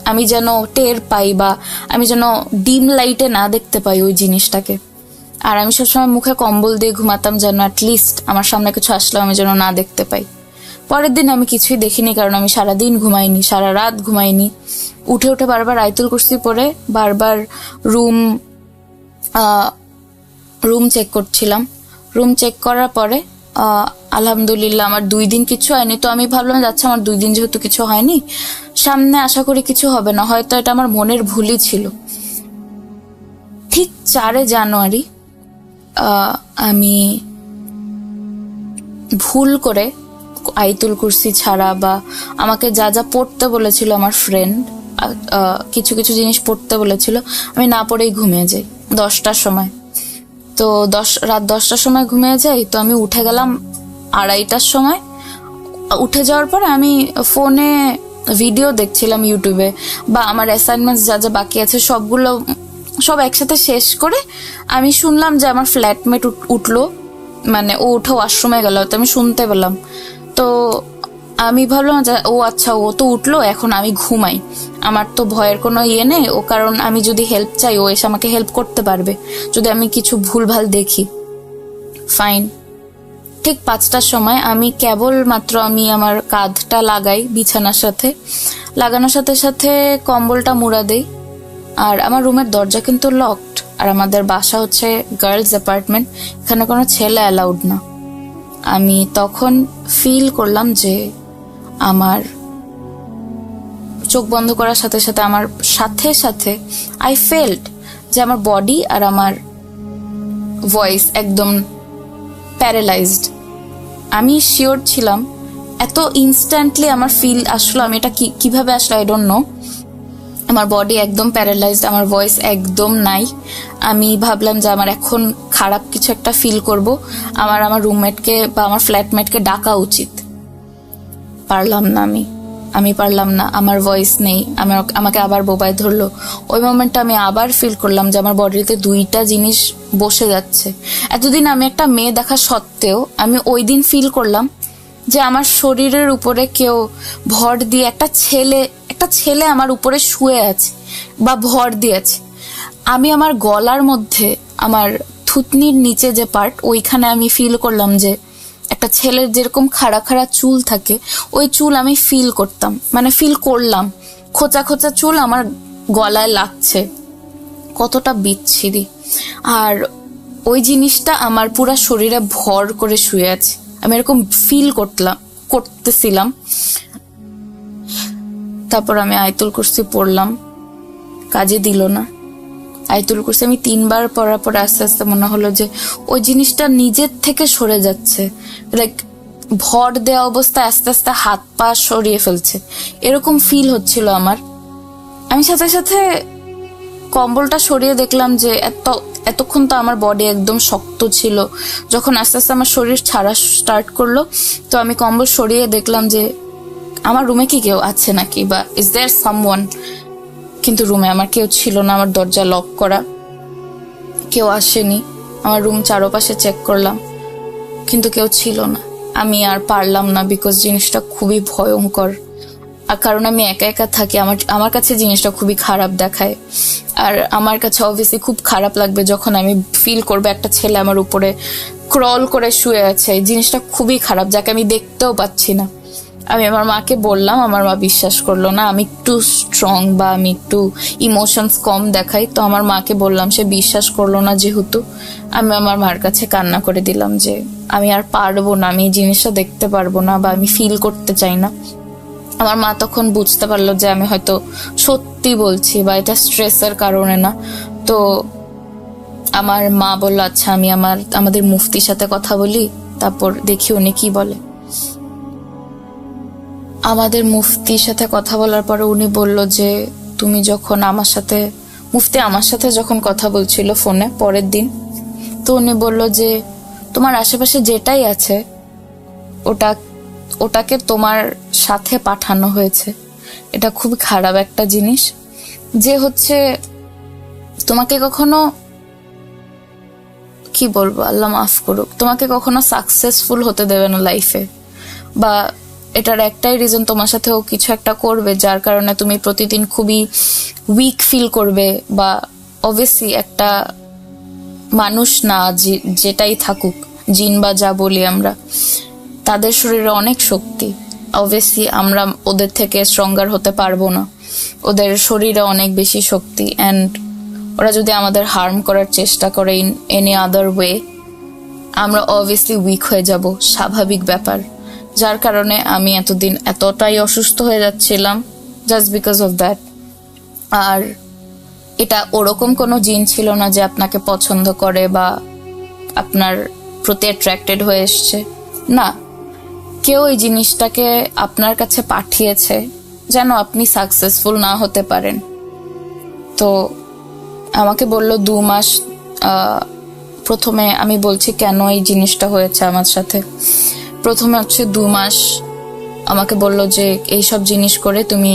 [SPEAKER 4] আমি যেন টের পাই, বা আমি যেন ডিম লাইটে না দেখতে পাই ওই জিনিসটাকে। আর আমি সবসময় মুখে কম্বল দিয়ে ঘুমাতাম, যেন অ্যাটলিস্ট আমার সামনে কিছু আসলেও আমি যেন না দেখতে পাই। পরের দিন আমি কিছুই দেখিনি, কারণ আমি সারাদিন ঘুমাইনি, সারা রাত ঘুমাইনি। উঠে উঠে বারবার আয়াতুল কুরসি পড়ে বারবার রুম চেক করছিলাম। রুম চেক করার পরে আলহামদুলিল্লাহ আমার 2 দিন কিছু হয়নি। তো আমি ভাবলাম যাচ্ছে আমার 2 দিন যেহেতু কিছু হয়নি, সামনে আশা করি কিছু হবে না, হয়তো এটা আমার মনের ভুলই ছিল। ঠিক 4 জানুয়ারি আমি ভুল করে আয়াতুল কুরসি ছাড়া বা আমাকে যা যা পড়তে বলেছিল আমার ফ্রেন্ড, কিছু কিছু জিনিস পড়তে বলেছিল, আমি না পড়েই ঘুমিয়ে যাই 10টার সময়। তো রাত 10টার সময় ঘুমিয়ে যাই। তো আমি উঠে গেলাম 2:30টার সময়। উঠে যাওয়ার পরে আমি ফোনে ভিডিও দেখছিলাম ইউটিউবে, বা আমার অ্যাসাইনমেন্টস যা যা বাকি আছে সব একসাথে শেষ করে আমি শুনলাম যে আমার ফ্ল্যাটমেট উঠলো, মানে ও উঠে ওয়াশরুমে গেল, তো আমি শুনতে পেলাম। তো আমি ভাবলাম যে ও আচ্ছা, ও তো উঠলো, এখন আমি ঘুমাই, আমার তো ভয়ের কোনো ইয়ে নেই, ও কারণ আমি যদি হেল্প চাই ও এসে আমাকে হেল্প করতে পারবে যদি আমি কিছু ভুলভাল দেখি। ফাইন। ঠিক 5টার সময় আমি কেবলমাত্র আমি আমার কাঁধটা লাগাই বিছানার সাথে, লাগানোর সাথে সাথে কম্বলটা মুড়া দেই। আর আমার রুমের দরজা কিন্তু লকড, আর আমাদের বাসা হচ্ছে গার্লস অ্যাপার্টমেন্ট, এখানে কোনো ছেলে অ্যালাউড না। আমি তখন ফিল করলাম যে আমার চোখ বন্ধ করার সাথে সাথে আই ফেল্ট যে আমার বডি আর আমার ভয়েস একদম প্যারালাইজড। আমি শিওর ছিলাম, এত ইনস্ট্যান্টলি আমার ফিল আসলো, আমি এটা কিভাবে আসলো আই ডোন্ট নো। আমার বডি একদম প্যারালাইজড, আমার ভয়েস একদম নাই। আমি ভাবলাম যে আমার এখন খারাপ কিছু একটা ফিল করব, আমার রুমমেটকে বা আমার ফ্ল্যাটমেটকে ডাকা উচিত। পারলাম না, আমি পারলাম না, আমার ভয়েস নেই। আমাকে আবার বোবায় ধরলো। ওই মোমেন্টটা আমি আবার ফিল করলাম যে আমার বডিতে 2টা জিনিস বসে যাচ্ছে। এতদিন আমি একটা মেয়ে দেখা সত্ত্বেও আমি ওই দিন ফিল করলাম যে আমার শরীরের উপরে কেউ ভর দিয়ে, একটা ছেলে আমার উপরে শুয়ে আছে বা ভর দিয়েছে। আমি আমার গলার মধ্যে, আমার থুতনির নিচে যে পার্ট, ওইখানে আমি ফিল করলাম যে একটা ছেলের যেরকম খাড়া খাড়া চুল থাকে, ওই চুল আমি ফিল করলাম, খোঁচা খোঁচা চুল আমার গলায় লাগছে। কতটা বিচ্ছিরি। আর ওই জিনিসটা আমার পুরা শরীরে ভর করে শুয়ে আছে, আমি এরকম ফিল করতেছিলাম। তারপর আমি আয়াতুল কুরসি পড়লাম, কাজে দিল না। আয়াতুল কুরসি আমি 3বার পড়ার পর আস্তে আস্তে মনে হলো যে ওই জিনিসটা নিজের থেকে সরে যাচ্ছে, লাইক ভর দেওয়া অবস্থায় আস্তে আস্তে হাত পা সরিয়ে ফেলছে, এরকম ফিল হচ্ছিল আমার। আমি সাথে সাথে কম্বলটা সরিয়ে দেখলাম যে এতক্ষণ তো আমার বডি একদম শক্ত ছিল, যখন আস্তে আস্তে আমার শরীর ছাড়া স্টার্ট করলো, তো আমি কম্বল সরিয়ে দেখলাম যে আমার রুমে কি কেউ আছে নাকি, বা ইজ দেয়ার সামওয়ান। কিন্তু রুমে আমার কেউ ছিল না, আমার দরজা লক করা, কেউ আসেনি। আমার রুম চারপাশে চেক করলাম, কিন্তু কেউ ছিল না। আমি আর পারলাম না, বিকজ জিনিসটা খুবই ভয়ঙ্কর। আর কারণ আমি একা একা থাকি, আমার কাছে জিনিসটা খুবই খারাপ দেখায়। আর আমার কাছে অবভিয়াসলি খুব খারাপ লাগবে যখন আমি ফিল করবো একটা ছেলে আমার উপরে ক্রল করে শুয়ে আছে। এই জিনিসটা খুবই খারাপ, যাকে আমি দেখতেও পাচ্ছি না। আমি আমার মাকে বললাম, আমার মা বিশ্বাস করলো না। আমি একটু স্ট্রং বা আমি একটু ইমোশনস কম দেখাই, তো আমার মাকে বললাম, সে বিশ্বাস করলো না। যেহেতু আমি আমার মার কাছে কান্না করে দিলাম যে আমি আর পারবো না, আমি এই জিনিসটা দেখতে পারবো না বা আমি ফিল করতে চাই না। আমার মা তখন বুঝতে পারলো যে আমি হয়তো সত্যি বলছি বা এটা স্ট্রেসের কারণে না। তো আমার মা বললো, আচ্ছা আমি আমাদের মুফতির সাথে কথা বলি, তারপর দেখি উনি কি বলে। আমাদের মুফতির সাথে কথা বলার পরে উনি বলল যে তুমি যখন মুফতি আমার সাথে যখন কথা বলছিল ফোনে পরের দিন, তো উনি বলল যে তোমার আশেপাশে যেটাই আছে ওটাকে তোমার সাথে পাঠানো হয়েছে। এটা খুব খারাপ একটা জিনিস, যে হচ্ছে তোমাকে কখনো, কি বলবো, আল্লাহ মাফ করুক, তোমাকে কখনো সাকসেসফুল হতে দেবে না লাইফে। বা এটার একটাই রিজন, তোমার সাথেও কিছু একটা করবে যার কারণে তুমি প্রতিদিন খুবই উইক ফিল করবে। বা অবভিয়াসলি একটা মানুষ না যেটাই থাকুক, জিন বা যা বলি আমরা, তাদের শরীরে অনেক শক্তি। অবভিয়াসলি আমরা ওদের থেকে স্ট্রঙ্গার হতে পারবো না, ওদের শরীরে অনেক বেশি শক্তি। অ্যান্ড ওরা যদি আমাদের হার্ম করার চেষ্টা করে ইন এনি আদার ওয়ে, আমরা অবভিয়াসলি উইক হয়ে যাব, স্বাভাবিক ব্যাপার। যার কারণে আমি এতদিন এতটাই অসুস্থ হয়ে যাচ্ছিলাম জাস্ট বিকজ অফ দ্যাট। আর এটা ওরকম কোনো জিন ছিল না যে আপনাকে পছন্দ করে বা আপনার প্রতি অ্যাট্রাক্টেড হয়ে এসছে, না। কেউ এই জিনিসটাকে আপনার কাছে পাঠিয়েছে যেন আপনি সাকসেসফুল না হতে পারেন। তো আমাকে বলল 2 মাস। প্রথমে আমি বলছি কেন এই জিনিসটা হয়েছে আমার সাথে। প্রথমে হচ্ছে 2 মাস আমাকে বলল যে এইসব জিনিস করে তুমি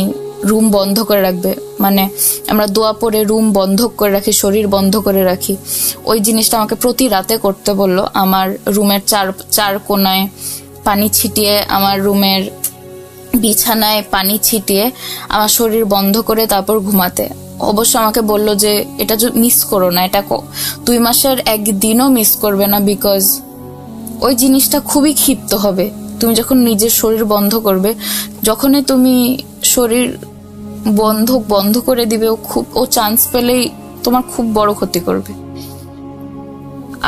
[SPEAKER 4] রুম বন্ধ করে রাখবে। মানে আমরা দোয়া পড়ে রুম বন্ধ করে রাখি, শরীর বন্ধ করে রাখি, ওই জিনিসটা আমাকে প্রতি রাতে করতে বলল। আমার রুমের চার কোনায় পানি ছিটিয়ে, আমার রুমের বিছানায় পানি ছিটিয়ে আমার শরীর বন্ধ করে তারপর ঘুমাতে। অবশ্য আমাকে বলল যে এটা মিস করো না, এটা 2 মাসের একদিনও মিস করবে না, বিকজ ওই জিনিসটা খুবই ক্ষিপ্ত হবে। তুমি যখন নিজের শরীর বন্ধ করবে, যখনই তুমি শরীর বন্ধ করে দিবে, ও চান্স পেলেই তোমার খুব বড় ক্ষতি করবে।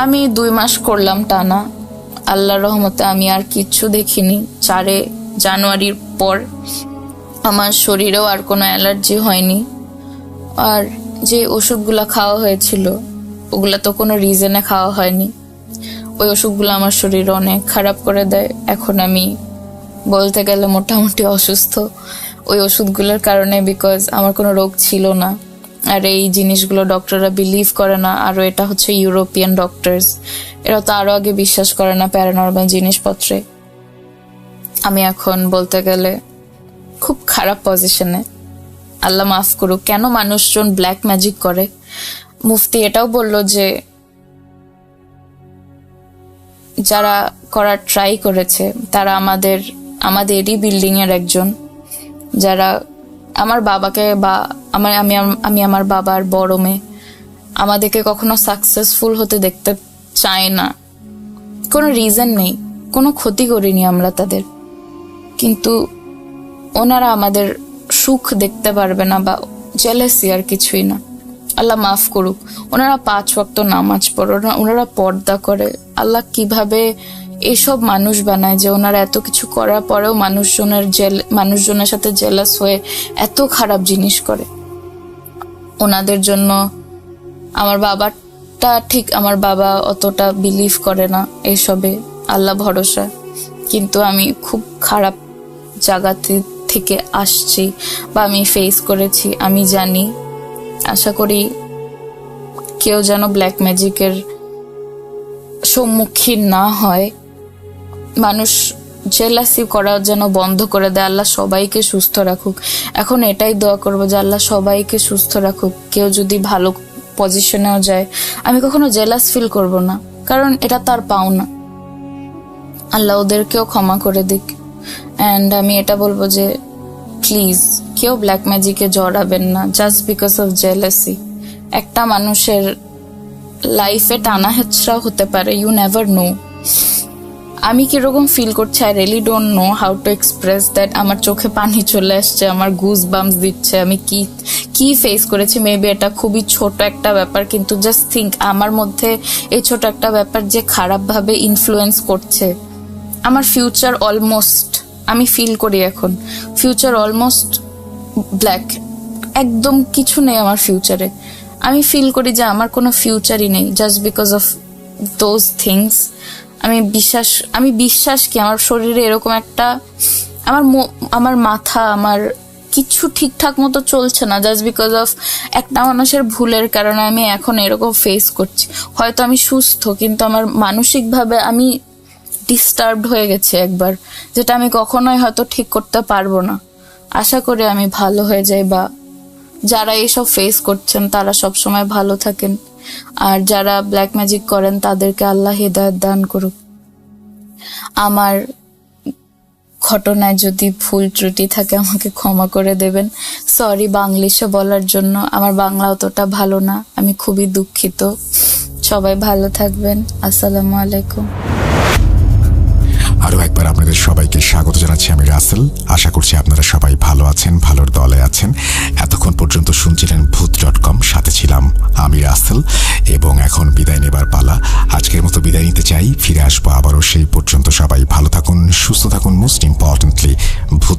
[SPEAKER 4] আমি 2 মাস করলাম টানা। আল্লাহর রহমতে আমি আর কিচ্ছু দেখিনি। 4 জানুয়ারির পর আমার শরীরেও আর কোনো অ্যালার্জি হয়নি। আর যে ওষুধগুলা খাওয়া হয়েছিল ওগুলা তো কোনো রিজনে খাওয়া হয়নি। ওই ওষুধগুলো আমার শরীর অনেক খারাপ করে দেয়। এখন আমি বলতে গেলে মোটামুটি অসুস্থ ওই ওষুধগুলোর কারণে, বিকজ আমার কোনো রোগ ছিল না। আর এই জিনিসগুলো ডক্টররা বিলিভ করে না। আরও এটা হচ্ছে ইউরোপিয়ান ডক্টরস, এরা তো আরো আগে বিশ্বাস করে না প্যারানর্মাল জিনিসপত্রে। আমি এখন বলতে গেলে খুব খারাপ পজিশনে। আল্লাহ মাফ করুক। কেন মানুষজন ব্ল্যাক ম্যাজিক করে? মুফতি এটাও বলল যে যারা করার ট্রাই করেছে তারা আমাদেরই বিল্ডিং এর একজন, যারা আমার বাবাকে বা আমি আমার বাবার বড় মেয়ে, আমাদেরকে কখনো সাকসেসফুল হতে দেখতে চায় না। কোনো রিজন নেই, কোনো ক্ষতি করিনি আমরা তাদের, কিন্তু ওনারা আমাদের সুখ দেখতে পারবে না বা জেলাসি আর কিছুই না। আল্লাহ মাফ করুক। ওনারা 5 ওয়াক্ত নামাজ পড়ে, ওনারা পর্দা করে। আল্লাহ কিভাবে এইসব মানুষ বানায় যে ওনারা এত কিছু করার পরেও মানুষজনের সাথে জেলাস হয়ে এত খারাপ জিনিস করে। ওনাদের জন্য আমার বাবা অতটা বিলিভ করে না এসবে, আল্লাহ ভরসা। কিন্তু আমি খুব খারাপ জায়গা থেকে আসছি বা আমি ফেস করেছি, আমি জানি। আশা করি কেউ যেন ব্ল্যাক ম্যাজিকের সম্মুখীন না হয়। মানুষ জেলাসি করা যেন বন্ধ করে দেয়। আল্লাহ সবাইকে সুস্থ রাখুক। এখন এটাই দোয়া করবো যে আল্লাহ সবাইকে সুস্থ রাখুক। কেউ যদি ভালো পজিশনেও যায়, আমি কখনো জেলাস ফিল করব না, কারণ এটা তার পাওনা। আল্লাহ ওদেরকেও ক্ষমা করে দিক। অ্যান্ড আমি এটা বলবো যে প্লিজ কেউ ব্ল্যাক ম্যাজিকে জড়াবেন না জাস্ট বিকজ অফ জেলাসি। একটা মানুষের লাইফে টানা হেচড়া হতে পারে, ইউ নেভার নো। আমি কিরকম ফিল করছি I really don't know how to express that. আমার চোখে পানি চলে আসছে, আমার গুজ বাম্পস দিচ্ছে। আমি কি ফেস করেছি, মেবি এটা খুবই ছোট একটা ব্যাপার, কিন্তু জাস্ট থিঙ্ক আমার মধ্যে এই ছোট একটা ব্যাপার যে খারাপভাবে ইনফ্লুয়েন্স করছে আমার ফিউচার। অলমোস্ট আমি ফিল করি এখন ফিউচার অলমোস্ট ব্ল্যাক, একদম কিছু নেই আমার ফিউচারে। আমি ফিল করি যে আমার কোনো ফিউচারই নেই just because of those things. আমি বিশ্বাস কি আমার শরীরে এরকম একটা আমার মাথা আমার কিছু ঠিকঠাক মতো চলছে না জাস্ট বিকজ অফ একটা মানুষের ভুলের কারণে আমি এখন এরকম ফেস করছি। হয়তো আমি সুস্থ, কিন্তু আমার মানসিকভাবে আমি ডিস্টার্বড হয়ে গেছে একবার, যেটা আমি কখনোই হয়তো ঠিক করতে পারবো না। আশা করি আমি ভালো হয়ে যাই, বা যারা এইসব ফেস করছেন তারা সবসময় ভালো থাকেন, আর যারা ব্ল্যাক ম্যাজিক করেন তাদেরকে আল্লাহ হিদায়াত দান করুক। আমার ঘটনায় যদি ভুল ত্রুটি থাকে আমাকে ক্ষমা করে দেবেন। সরি বাংলিশে বলার জন্য, আমার বাংলা অতটা ভালো না, আমি খুবই দুঃখিত। সবাই ভালো থাকবেন, আসসালামু আলাইকুম।
[SPEAKER 1] আরও একবার আপনাদের সবাইকে স্বাগত জানাচ্ছি, আমি রাসেল। আশা করছি আপনারা সবাই ভালো আছেন, ভালোর দলে আছেন। এতক্ষণ পর্যন্ত শুনছিলেন ভূত.com, সাথে ছিলাম আমি রাসেল, এবং এখন বিদায় নেবার পালা। আজকের মতো বিদায় নিতে চাই, ফিরে আসবো আবারও। সেই পর্যন্ত সবাই ভালো থাকুন, সুস্থ থাকুন, মোস্ট ইম্পর্টেন্টলি ভূত